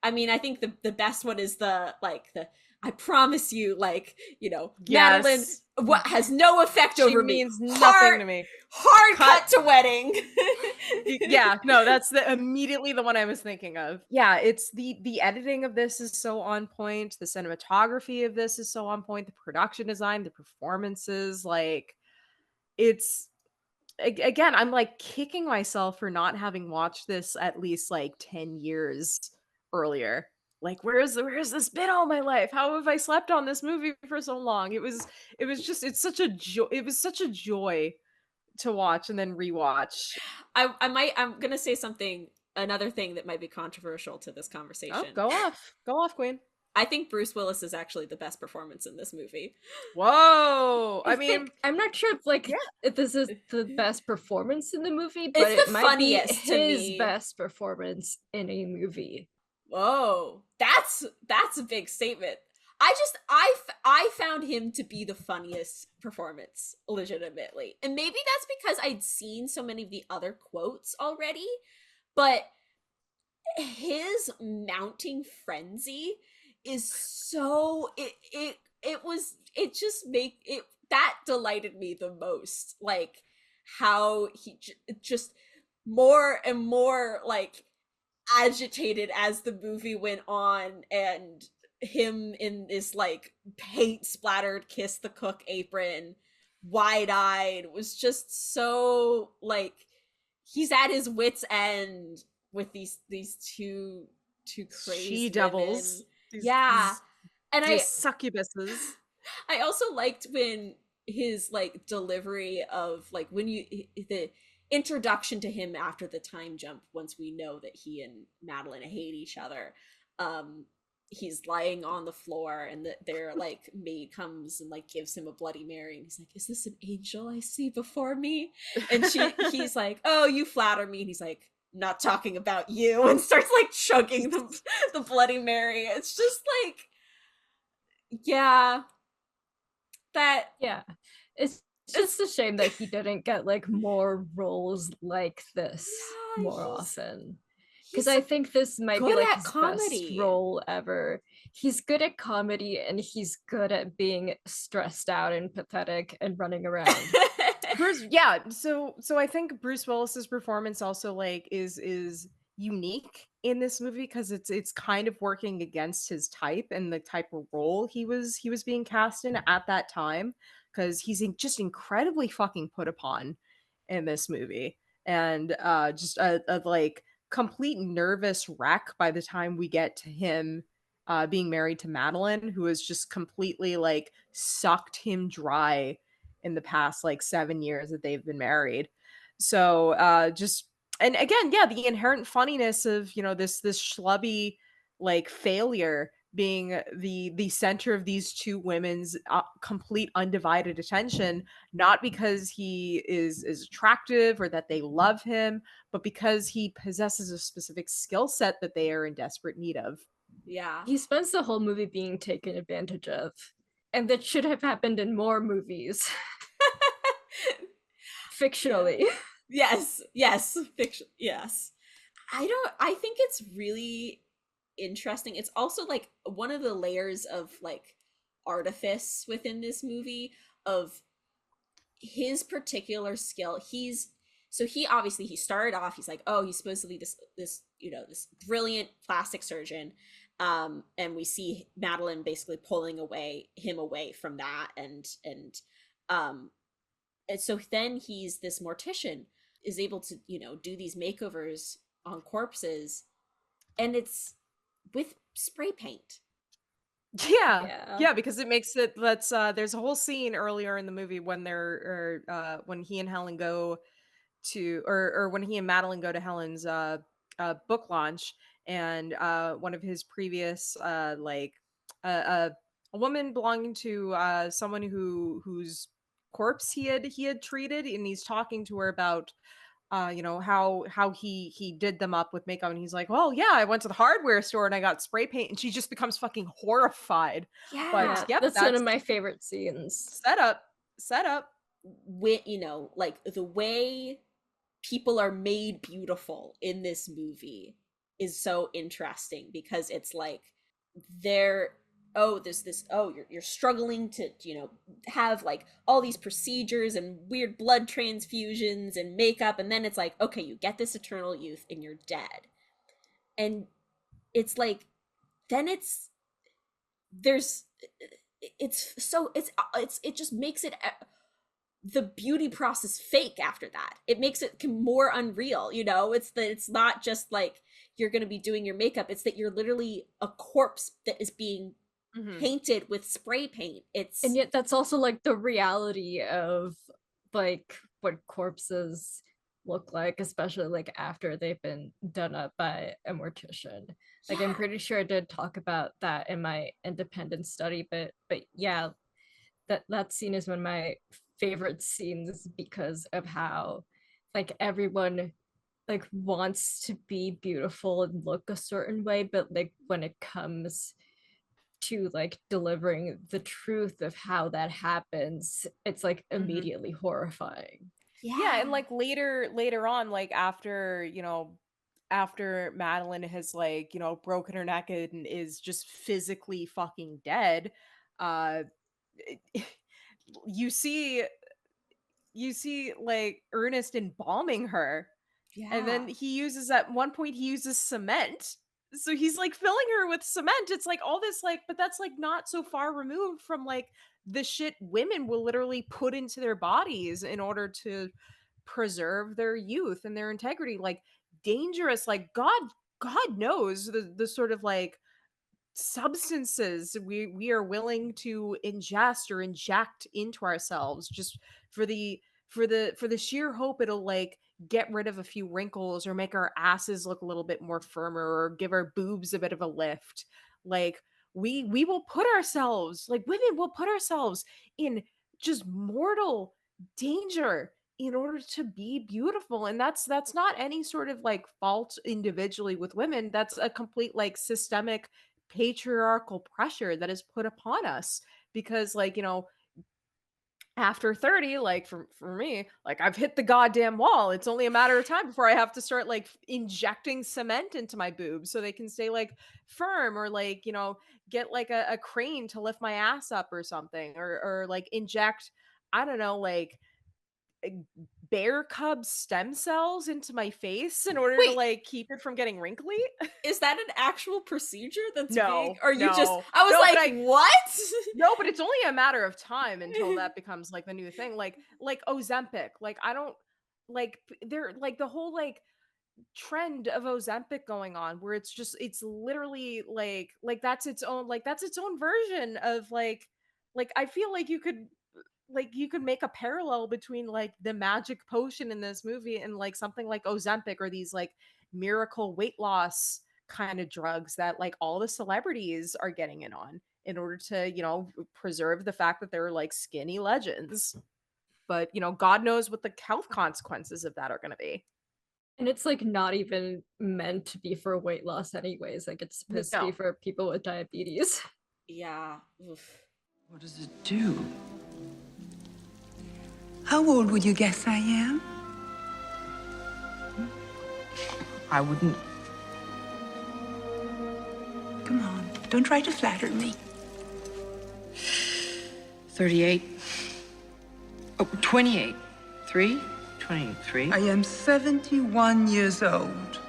I mean, I think the best one is the I promise you, like, you know, Madeline, what has no effect over me. Means nothing to me. Hard cut to wedding. Yeah, no, that's immediately the one I was thinking of. Yeah, it's the editing of this is so on point. The cinematography of this is so on point. The production design, the performances, like, it's again, I'm like kicking myself for not having watched this at least like 10 years earlier. Like, where's this been all my life? How have I slept on this movie for so long? It was just, it's such a joy. It was such a joy to watch and then rewatch. I'm gonna say another thing that might be controversial to this conversation. Oh, go off, Queen. I think Bruce Willis is actually the best performance in this movie. Whoa! I mean, I'm not sure if this is the best performance in the movie, but it's it the might funniest be to his me. best performance in a movie. Whoa, that's a big statement. I found him to be the funniest performance, legitimately. And maybe that's because I'd seen so many of the other quotes already, but his mounting frenzy is so that delighted me the most. Like, how he just more and more like agitated as the movie went on, and him in this like paint splattered kiss the cook apron, wide-eyed, was just so like he's at his wits end with these two crazy she devils. Yeah. And these succubuses. I also liked when his like delivery of like when the introduction to him after the time jump, once we know that he and Madeline hate each other. He's lying on the floor, and their like maid comes and like gives him a Bloody Mary, and he's like, "Is this an angel I see before me?" And he's like, "Oh, you flatter me." And he's like, "Not talking about you," and starts like chugging the Bloody Mary. It's just like, yeah, it's just a shame that he didn't get like more roles like this more often. Because I think this might be like his best role ever. He's good at comedy, and he's good at being stressed out and pathetic and running around. So I think Bruce Willis's performance also like is unique in this movie because it's kind of working against his type and the type of role he was being cast in at that time, because he's just incredibly fucking put upon in this movie, and just a like complete nervous wreck by the time we get to him being married to Madeline, who has just completely like sucked him dry in the past like 7 years that they've been married. So and again, yeah, the inherent funniness of, you know, this schlubby like failure being the center of these two women's complete undivided attention, not because he is attractive or that they love him, but because he possesses a specific skill set that they are in desperate need of. Yeah. He spends the whole movie being taken advantage of, and that should have happened in more movies. Fictionally. Yes, fiction. Yes. I think it's really interesting. It's also like one of the layers of like artifice within this movie of his particular skill. He obviously he started off, he's like, oh, he's supposed to be this you know, this brilliant plastic surgeon, and we see Madeline basically pulling him away from that, and so then he's this mortician, is able to, you know, do these makeovers on corpses, and it's with spray paint. Yeah, because it makes it, there's a whole scene earlier in the movie when when he and Helen go to, or when he and Madeline go to Helen's book launch, and one of his previous a woman belonging to someone whose corpse he had treated, and he's talking to her about you know, how he did them up with makeup, and he's like, well, yeah, I went to the hardware store and I got spray paint, and she just becomes fucking horrified. Yeah, but yep, that's one of my favorite scenes. Set up with, you know, like the way people are made beautiful in this movie is so interesting, because it's like they're there's this you're struggling to have like all these procedures and weird blood transfusions and makeup, and then it's like, okay, you get this eternal youth and you're dead. And it's like, then it just makes it the beauty process fake after that. It makes it more unreal, it's not just like you're going to be doing your makeup, it's that you're literally a corpse that is being painted with spray paint. And yet that's also like the reality of like what corpses look like, especially like after they've been done up by a mortician. Like, I'm pretty sure I did talk about that in my independent study, but yeah, that scene is one of my favorite scenes because of how like everyone like wants to be beautiful and look a certain way, but like when it comes to like delivering the truth of how that happens, it's like immediately horrifying. Yeah, and like later on, like after after Madeline has like broken her neck and is just physically fucking dead, uh you see like Ernest embalming her. And then at one point he uses cement. So he's like filling her with cement. It's like all this like, but that's like not so far removed from like the shit women will literally put into their bodies in order to preserve their youth and their integrity. Like dangerous, like God knows the sort of like substances we are willing to ingest or inject into ourselves just for the sheer hope it'll like get rid of a few wrinkles or make our asses look a little bit more firmer or give our boobs a bit of a lift. Like we will put ourselves, like women will put ourselves in just mortal danger in order to be beautiful. And that's not any sort of like fault individually with women. That's a complete like systemic patriarchal pressure that is put upon us because like after 30, like for me, like I've hit the goddamn wall. It's only a matter of time before I have to start like injecting cement into my boobs so they can stay like firm, or like get like a crane to lift my ass up or something, or like inject, I don't know, like bear cub stem cells into my face in order to like keep it from getting wrinkly. Is that an actual procedure that's No, or you just no. I was No, like, what? No, but it's only a matter of time until that becomes like the new thing. Like Ozempic. Like I don't like they're like the whole like trend of Ozempic going on where it's literally like that's its own version of like I feel like you could make a parallel between like the magic potion in this movie and like something like Ozempic or these like miracle weight loss kind of drugs that like all the celebrities are getting in on in order to, preserve the fact that they're like skinny legends. But, God knows what the health consequences of that are going to be. And it's like not even meant to be for weight loss anyways. Like it's supposed to be for people with diabetes. Yeah. Oof. What does it do? How old would you guess I am? I wouldn't. Come on, don't try to flatter me. 38. Oh, 28. 3? 23. I am 71 years old.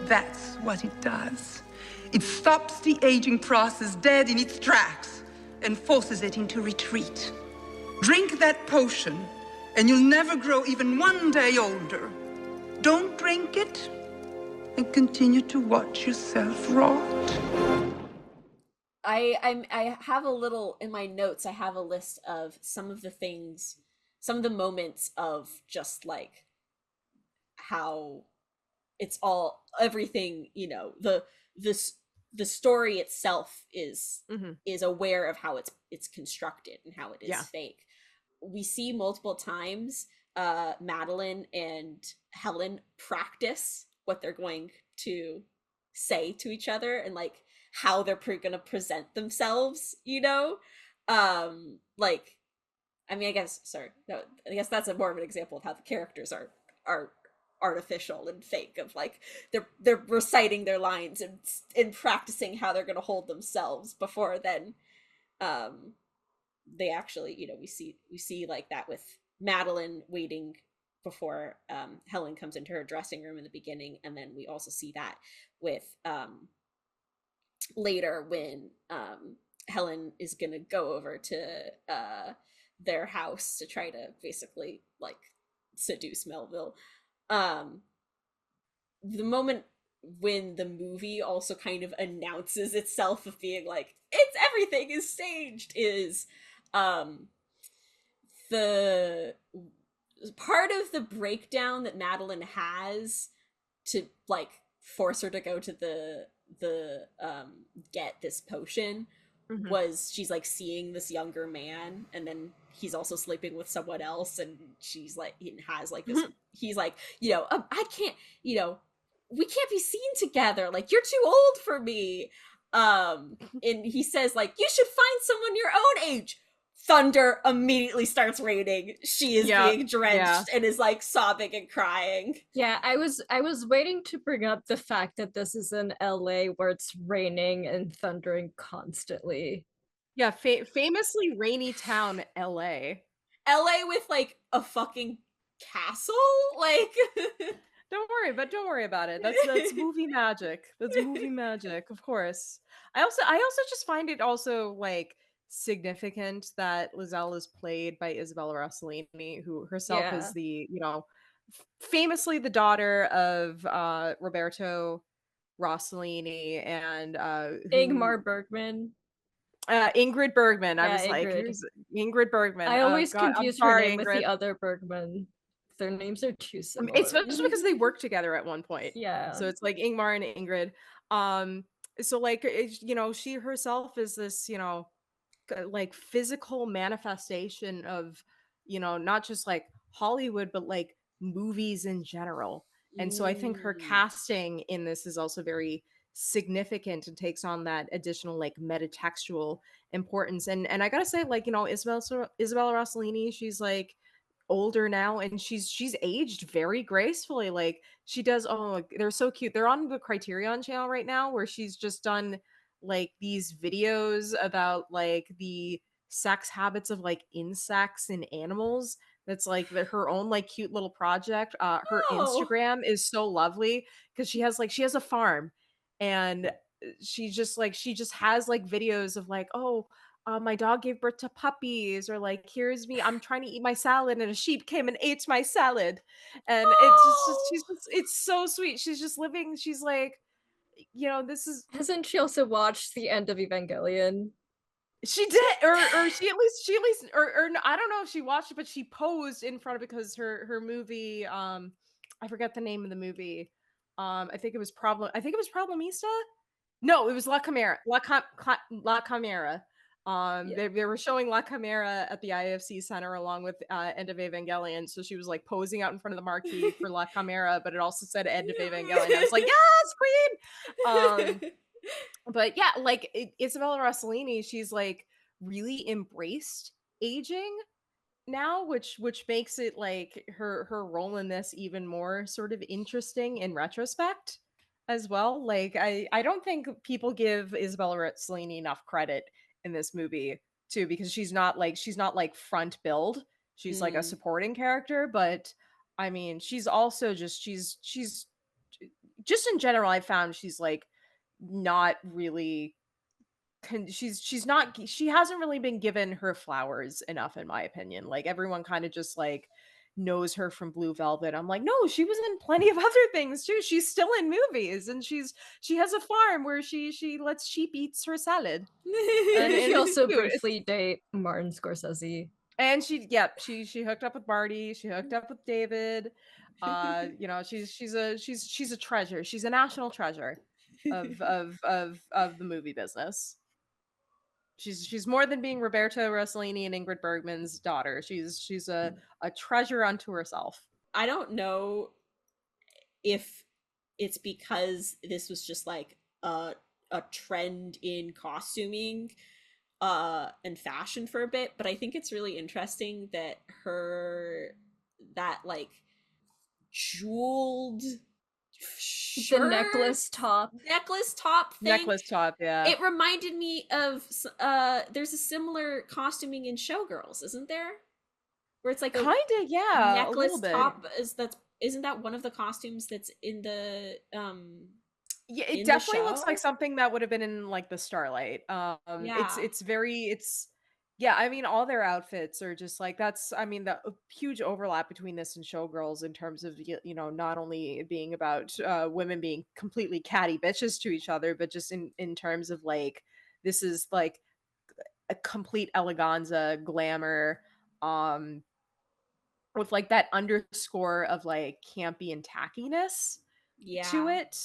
That's what it does. It stops the aging process dead in its tracks and forces it into retreat. Drink that potion, and you'll never grow even one day older. Don't drink it, and continue to watch yourself rot. I have a little in my notes. I have a list of some of the moments of just like how it's all everything. The story itself is aware of how it's constructed and how it is fake. We see multiple times Madeline and Helen practice what they're going to say to each other and like how they're going to present themselves, like I mean, I guess sorry, no, I guess that's a more of an example of how the characters are artificial and fake. Of like they're reciting their lines and practicing how they're going to hold themselves before then they actually, we see like that with Madeline waiting before Helen comes into her dressing room in the beginning, and then we also see that with later when Helen is gonna go over to their house to try to basically like seduce Melville. The moment when the movie also kind of announces itself of being like it's everything is staged is the part of the breakdown that Madeline has to like force her to go to the get this potion was she's like seeing this younger man, and then he's also sleeping with someone else, and she's like he has like this he's like, I can't, we can't be seen together, like you're too old for me. And he says like you should find someone your own age. Thunder immediately starts raining. She is being drenched and is like sobbing and crying. Yeah, I was waiting to bring up the fact that this is in LA where it's raining and thundering constantly. Yeah, famously rainy town, LA. LA with like a fucking castle? Like Don't worry about it. That's movie magic. That's movie magic, of course. I also just find it also like significant that Lizelle is played by Isabella Rossellini, who herself is the, famously the daughter of Roberto Rossellini and Ingmar Bergman. Ingrid Bergman. I was Ingrid. like, here's Ingrid Bergman. I always confuse her name Ingrid. with the other Bergman. Their names are too similar. Especially because they work together at one point. Yeah. So it's like Ingmar and Ingrid. So like, she herself is this, like physical manifestation of, not just like Hollywood, but like movies in general. And so I think her casting in this is also very significant and takes on that additional like metatextual importance. And I gotta say, like, Isabella Rossellini, she's like older now, and she's aged very gracefully. Like she does, they're so cute. They're on the Criterion channel right now, where she's just done like these videos about like the sex habits of like insects and animals. That's like her own like cute little project. Her Instagram is so lovely because she has a farm, and she just has like videos of like, my dog gave birth to puppies, or like, here's me, I'm trying to eat my salad and a sheep came and ate my salad. And it's so sweet. She's just living, she's like, this is. Hasn't she also watched the end of Evangelion? She did, or she at least or I don't know if she watched it, but she posed in front of, because her movie, I forget the name of the movie. I think it was Problemista. No, it was La Chimera. La Chimera. They were showing La Chimera at the IFC Center along with End of Evangelion. So she was like posing out in front of the marquee for La Chimera, but it also said End of Evangelion. I was like, yes, queen. But yeah, like Isabella Rossellini, she's like really embraced aging now, which makes it like her role in this even more sort of interesting in retrospect as well. Like I don't think people give Isabella Rossellini enough credit in this movie too, because she's not like front build. She's like a supporting character, but I mean, she's also she's just in general, I found she's like not really she hasn't really been given her flowers enough, in my opinion. Like everyone kind of just like knows her from Blue Velvet. I'm like, no, she was in plenty of other things too. She's still in movies, and she has a farm where she lets sheep eat her salad. And she also briefly date Martin Scorsese. And she hooked up with Marty. She hooked up with David. She's a treasure. She's a national treasure of the movie business. She's more than being Roberto Rossellini and Ingrid Bergman's daughter. She's a treasure unto herself. I don't know if it's because this was just like a trend in costuming and fashion for a bit, but I think it's really interesting that that like jeweled The necklace top. thing, Necklace top, yeah. it reminded me of there's a similar costuming in Showgirls, isn't there, where it's like a Kinda, yeah, a necklace little bit. top. Isn't that one of the costumes that's in the Yeah, in it the definitely looks show? like something that would have been in like the Starlight. Yeah. It's very yeah, I mean all their outfits are just like I mean the huge overlap between this and Showgirls in terms of you know not only it being about women being completely catty bitches to each other, but just in terms of like this is like a complete eleganza glamour um with like that underscore of like campy and tackiness to Yeah. it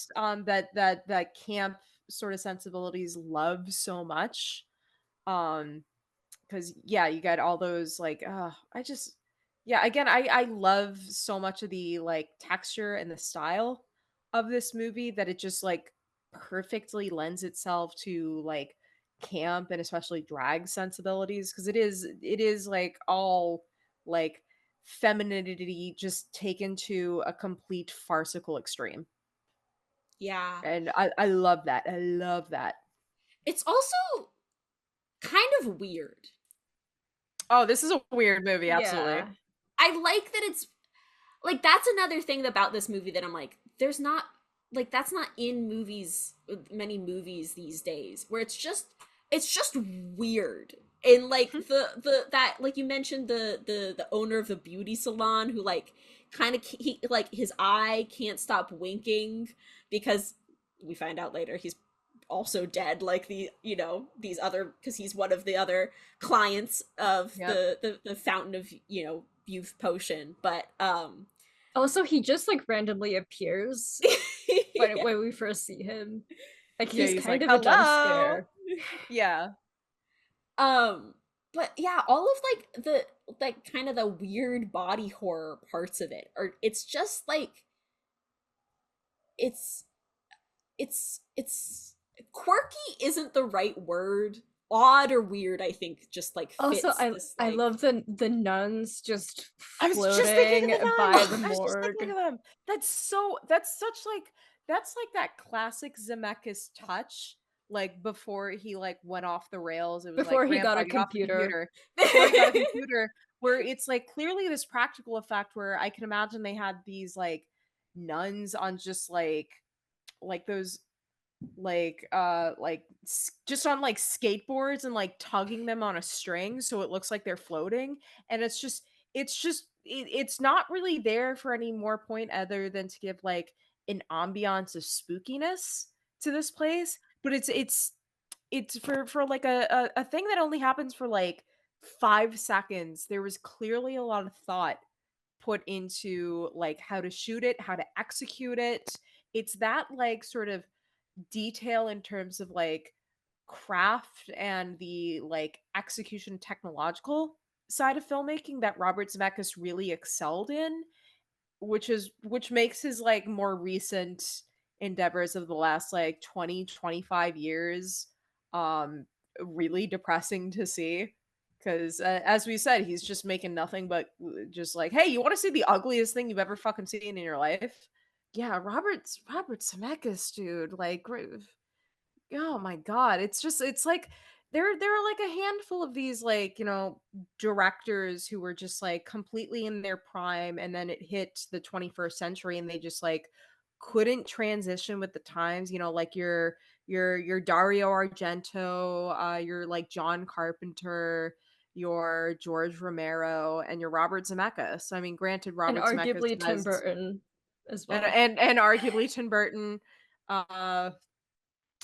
that camp sort of sensibilities love so much because yeah you got all those like I just yeah again I love so much of the like texture and the style of this movie that it just like perfectly lends itself to like camp and especially drag sensibilities because it is like all like femininity just taken to a complete farcical extreme. Yeah. And I love that. I love that. It's also kind of weird. Oh, this is a weird movie, absolutely. Yeah. I like that it's like that's another thing about this movie that I'm like, there's not like that's not in many movies these days, where it's just weird. And like the that like you mentioned the owner of the beauty salon who like kind of he like his eye can't stop winking because we find out later he's also dead, like these other, because he's one of the other clients of Yep. the fountain of youth potion. But Also, he just like randomly appears yeah. when we first see him. Like Yeah, he's he's kind like, of a jump hello. scare. Yeah. But yeah, all of like the like kind of the weird body horror parts of it are, it's just like it's it's quirky isn't the right word. Odd or weird, I think, just like fits Also, this I like love the nuns just I was just thinking floating of by them. the I was just thinking morgue. of them. That's like that classic Zemeckis touch. Like before he like went off the rails, it was like Before he got Grandpa, a get off the computer. computer. Before he got a computer, where it's like clearly this practical effect where I can imagine they had these like nuns on just like those just on like skateboards and like tugging them on a string so it looks like they're floating, and it's not really there for any more point other than to give like an ambiance of spookiness to this place, but it's for like a thing that only happens for like 5 seconds. There was clearly a lot of thought put into like how to shoot it, how to execute it. It's that like sort of detail in terms of like craft and the like execution technological side of filmmaking that Robert Zemeckis really excelled in, which makes his like more recent endeavors of the last like 20-25 years really depressing to see because as we said he's just making nothing but just like, hey, you want to see the ugliest thing you've ever fucking seen in your life? Yeah, Robert Zemeckis, dude. Like, oh my god, it's like there are like a handful of these like directors who were just like completely in their prime, and then it hit the 21st century, and they just like couldn't transition with the times. Like your Dario Argento, your like John Carpenter, your George Romero, and your Robert Zemeckis. I mean, granted, And Robert Zemeckis arguably Tim has Burton as well. and arguably Tim Burton.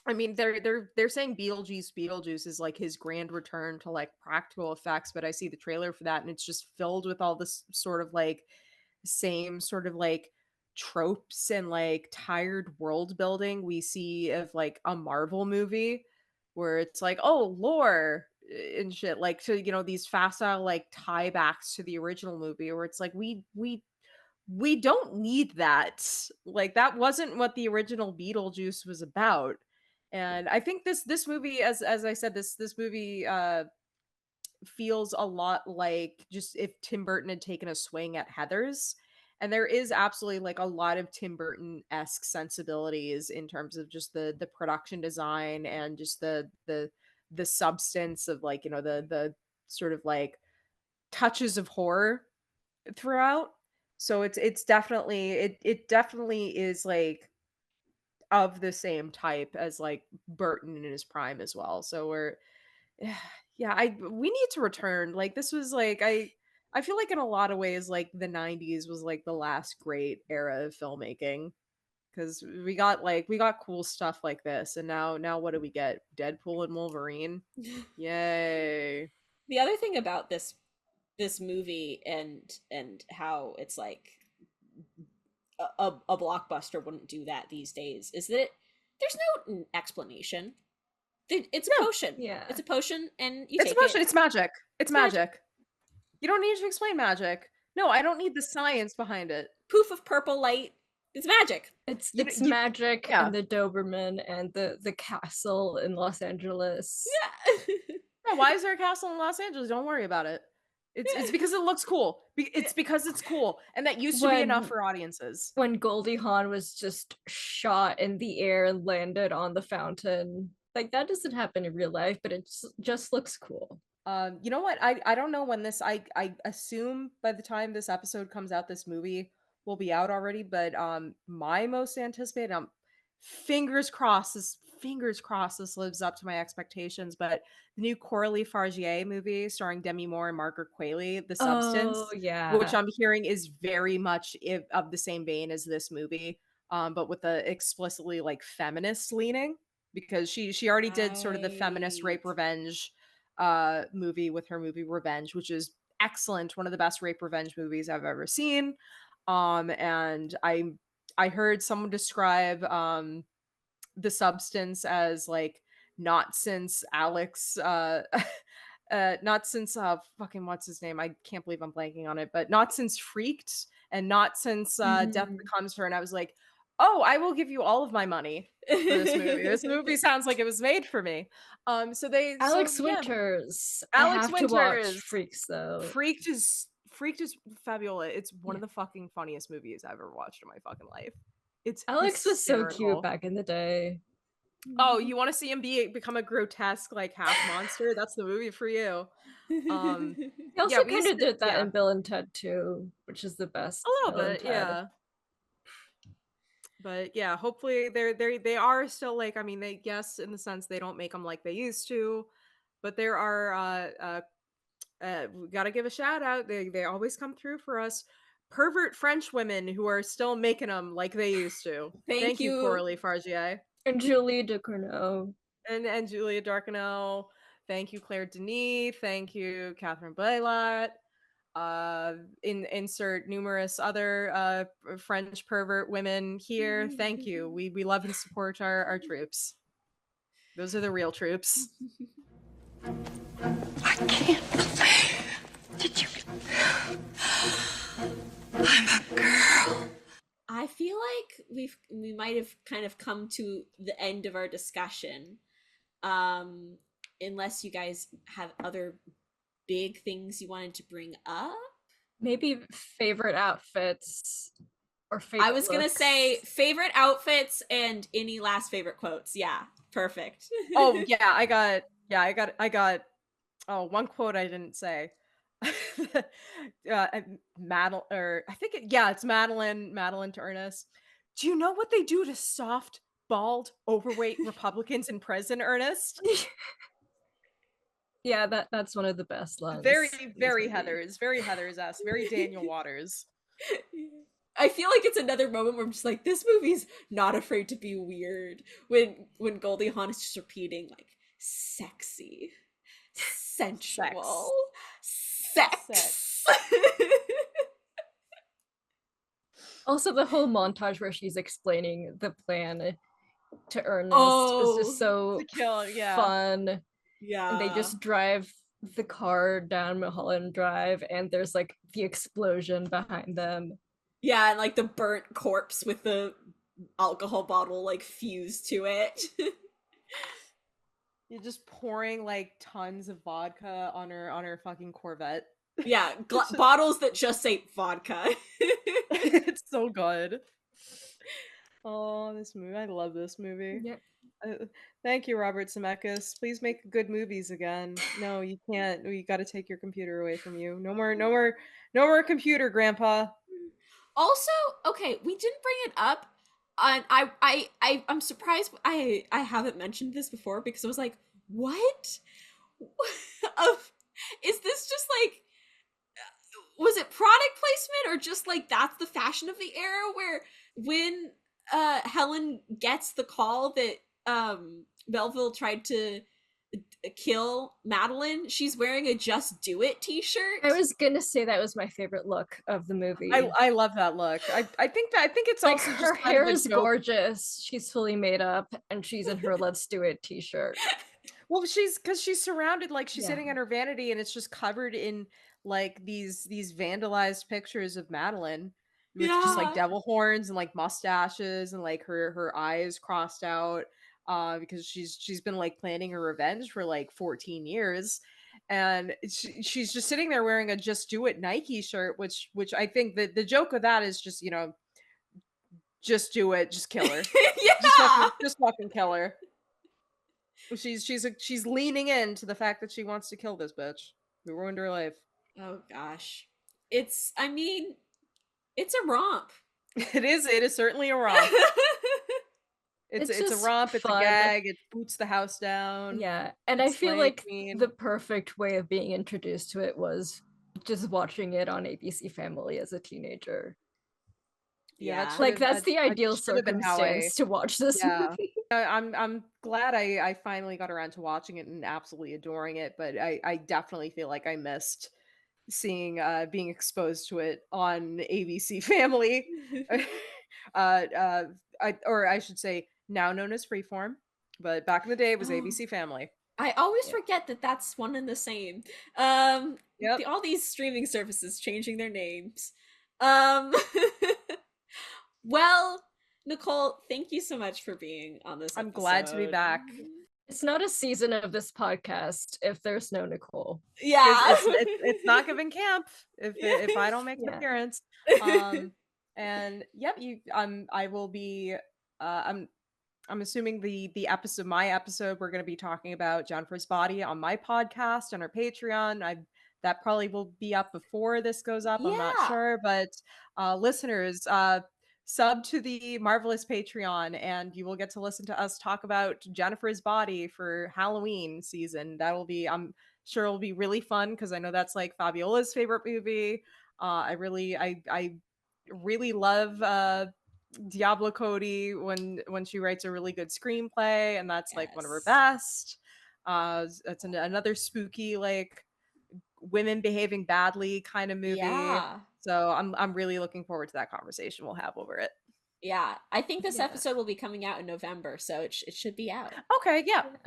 I mean, they're saying Beetlejuice is like his grand return to like practical effects, but I see the trailer for that and it's just filled with all this sort of like same sort of like tropes and like tired world building we see of like a Marvel movie where it's like, oh, lore and shit, like to these facile like tiebacks to the original movie where it's like we don't need that. Like that wasn't what the original Beetlejuice was about. And I think this movie, as I said, this movie feels a lot like just if Tim Burton had taken a swing at Heathers. And there is absolutely like a lot of Tim Burton-esque sensibilities in terms of just the production design and just the substance of like, you know, the sort of like touches of horror throughout. So it's definitely it definitely is like of the same type as like Burton in his prime as well. So we're yeah, we need to return. Like this was like I feel like in a lot of ways like the 90s was like the last great era of filmmaking cuz we got cool stuff like this and now what do we get? Deadpool and Wolverine. Yay. The other thing about this movie and how it's like a blockbuster wouldn't do that these days is that there's no explanation. It's a potion. Yeah. It's a potion and you It's a take potion. it. It's magic. It's magic. You don't need to explain magic. No, I don't need the science behind it. Poof of purple light. It's magic. It's You- magic yeah. and the Doberman and the castle in Los Angeles. Yeah. Yeah, why is there a castle in Los Angeles? Don't worry about it. It's because it looks cool. It's because it's cool, and that used to be enough for audiences. When Goldie Hawn was just shot in the air and landed on the fountain. Like that doesn't happen in real life, but it just looks cool. You know what? I don't know when this. I assume by the time this episode comes out, this movie will be out already. But my most anticipated. Fingers crossed. This lives up to my expectations. But the new Coralie Fargier movie starring Demi Moore and Margaret Qualley, The Substance, yeah. which I'm hearing is very much of the same vein as this movie, but with the explicitly like feminist leaning. Because she already did sort of the feminist rape revenge movie with her movie Revenge, which is excellent, one of the best rape revenge movies I've ever seen. And I heard someone describe The Substance as like not since Alex not since fucking what's his name? I can't believe I'm blanking on it, but not since Freaked and not since Death Becomes Her. And I was like, oh, I will give you all of my money for this movie. This movie sounds like it was made for me. So they Alex so, yeah. Winters. Alex I have Winters. to watch Freaks though. Freaked is Fabiola. It's one of the fucking funniest movies I've ever watched in my fucking life. It's Alex was so hysterical. cute back in the day. Oh, you want to see him become a grotesque like half monster? That's the movie for you. He also we kind of did that yeah. in Bill and Ted too, which is the best. A little Bill and bit, Ted. yeah. But yeah, hopefully they are still like, I mean, they yes, in the sense they don't make them like they used to, but there are we gotta give a shout out. They always come through for us. Pervert French women who are still making them like they used to. Thank you, Coralie Fargier. And Julia Ducournau. And Julia Ducournau. Thank you, Claire Denis. Thank you, Catherine Blaylat. Insert numerous other French pervert women here. Thank you. We love and support our troops. Those are the real troops. I can't believe that you can... I'm a girl. I feel like we might have kind of come to the end of our discussion. Unless you guys have other big things you wanted to bring up. Maybe favorite outfits or favorite I was gonna looks. say favorite outfits and any last favorite quotes. Yeah, perfect. Oh yeah, I got one quote I didn't say. Madeline, or I think it's Madeline to Ernest. Do you know what they do to soft, bald, overweight Republicans in prison, Ernest? Yeah, that's one of the best lines. Very Heathers, very Heathers-esque, very Daniel Waters. I feel like it's another moment where I'm just like, this movie's not afraid to be weird. When Goldie Hawn is just repeating like sexy, sensual, sex. Also, the whole montage where she's explaining the plan to Ernest is just so fun. Yeah. And they just drive the car down Mulholland Drive, and there's like the explosion behind them. Yeah, and like the burnt corpse with the alcohol bottle like fused to it. You're just pouring like tons of vodka on her fucking Corvette. Yeah, bottles that just say vodka. It's so good. Oh, this movie. I love this movie. Yep. Thank you, Robert Zemeckis. Please make good movies again. No, you can't. We got to take your computer away from you. No more computer, Grandpa. Also, okay, we didn't bring it up. And I'm surprised I haven't mentioned this before because I was like, what? Is this just like, was it product placement or just like that's the fashion of the era where when Helen gets the call that Melville tried to kill Madeline, she's wearing a Just Do It t-shirt. I was gonna say that was my favorite look of the movie. I love that look. I think it's like also her just hair is gorgeous. She's fully made up and she's in her Let's Do It t-shirt. Well, because she's surrounded, like she's sitting on her vanity and it's just covered in like these vandalized pictures of Madeline with just like devil horns and like mustaches and like her eyes crossed out because she's been like planning her revenge for like 14 years. And she's just sitting there wearing a Just Do It Nike shirt, which I think that the joke of that is just, you know, just do it, just kill her. just fucking kill her. She's leaning into the fact that she wants to kill this bitch who ruined her life. Oh gosh. It's a romp. It is certainly a romp. It's a romp, it's a gag, it boots the house down. Yeah, and I feel like the perfect way of being introduced to it was just watching it on ABC Family as a teenager. Yeah, that's the ideal circumstance to watch this movie. I'm glad I finally got around to watching it and absolutely adoring it, but I definitely feel like I missed seeing being exposed to it on ABC Family. I should say now known as Freeform, but back in the day it was ABC Family. I always forget that that's one and the same. All these streaming services changing their names. Well, Nicole, thank you so much for being on this episode. I'm glad to be back. It's not a season of this podcast if there's no Nicole. Yeah, it's not giving camp if I don't make an appearance. And yep, I will be. I'm assuming the episode, my episode, we're going to be talking about Jennifer's Body on my podcast on our Patreon. That probably will be up before this goes up. I'm not sure, but listeners, sub to the Marvelous Patreon and you will get to listen to us talk about Jennifer's Body for Halloween season. That'll be, I'm sure it'll be really fun because I know that's like Fabiola's favorite movie. I really love Diablo Cody when she writes a really good screenplay, and that's like one of her best. It's another spooky like women behaving badly kind of movie. So I'm really looking forward to that conversation we'll have over it. Yeah, I think this episode will be coming out in November, so it should be out. Okay, yep.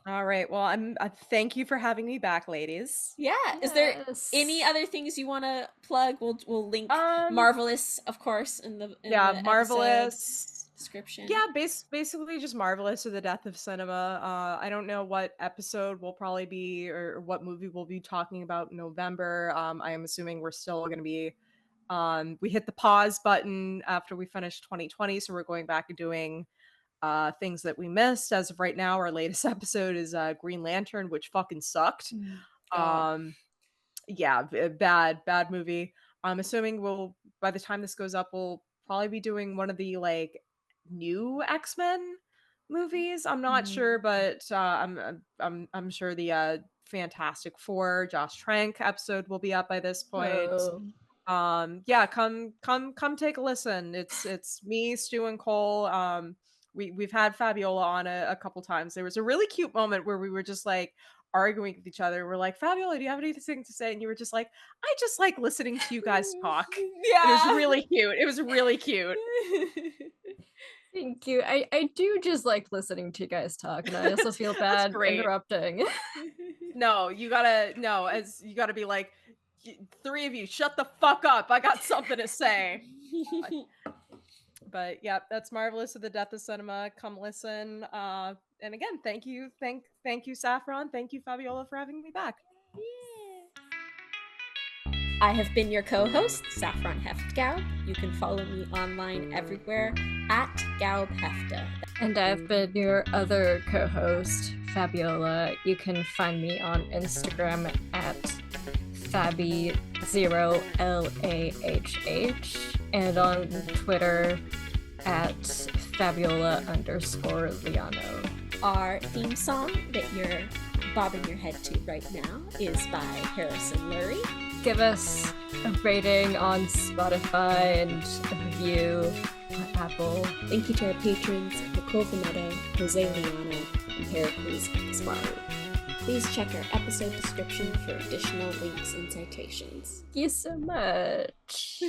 All right. Well, I thank you for having me back, ladies. Yeah. Is there any other things you want to plug? We'll link Marvelous, of course, in the Marvelous description. Yeah, basically just Marvelous or the Death of Cinema. I don't know what episode will probably be or what movie we'll be talking about in November. I am assuming we're still going to be. We hit the pause button after we finished 2020, so we're going back and doing things that we missed. As of right now, our latest episode is Green Lantern, which fucking sucked. Yeah, bad movie. I'm assuming by the time this goes up, we'll probably be doing one of the like new X-Men movies. I'm not sure, but I'm sure the Fantastic Four Josh Trank episode will be up by this point. Yeah, come take a listen. It's me, Stu, and Cole. We've had Fabiola on a couple times. There was a really cute moment where we were just like arguing with each other. We're like, Fabiola, do you have anything to say? And you were just like, I just like listening to you guys talk. Yeah, it was really cute. It was really cute. Thank you. I do just like listening to you guys talk, and I also feel bad interrupting. No, you gotta be like, three of you, shut the fuck up. I got something to say. But yeah, that's Marvelous of the Death of Cinema. Come listen. And again, thank you, Saffron. Thank you, Fabiola, for having me back. I have been your co-host, Saffron Hefta-Gaub. You can follow me online everywhere at Gaub Hefta. And I've been your other co-host, Fabiola. You can find me on Instagram at Fabi0LAHH and on Twitter at Fabiola_Liano. Our theme song that you're bobbing your head to right now is by Harrison Lurie. Give us a rating on Spotify and a review on Apple. Thank you to our patrons, Nicole Veneto, Jose Liano, and Pericles Sparrow. Please check our episode description for additional links and citations. Thank you so much.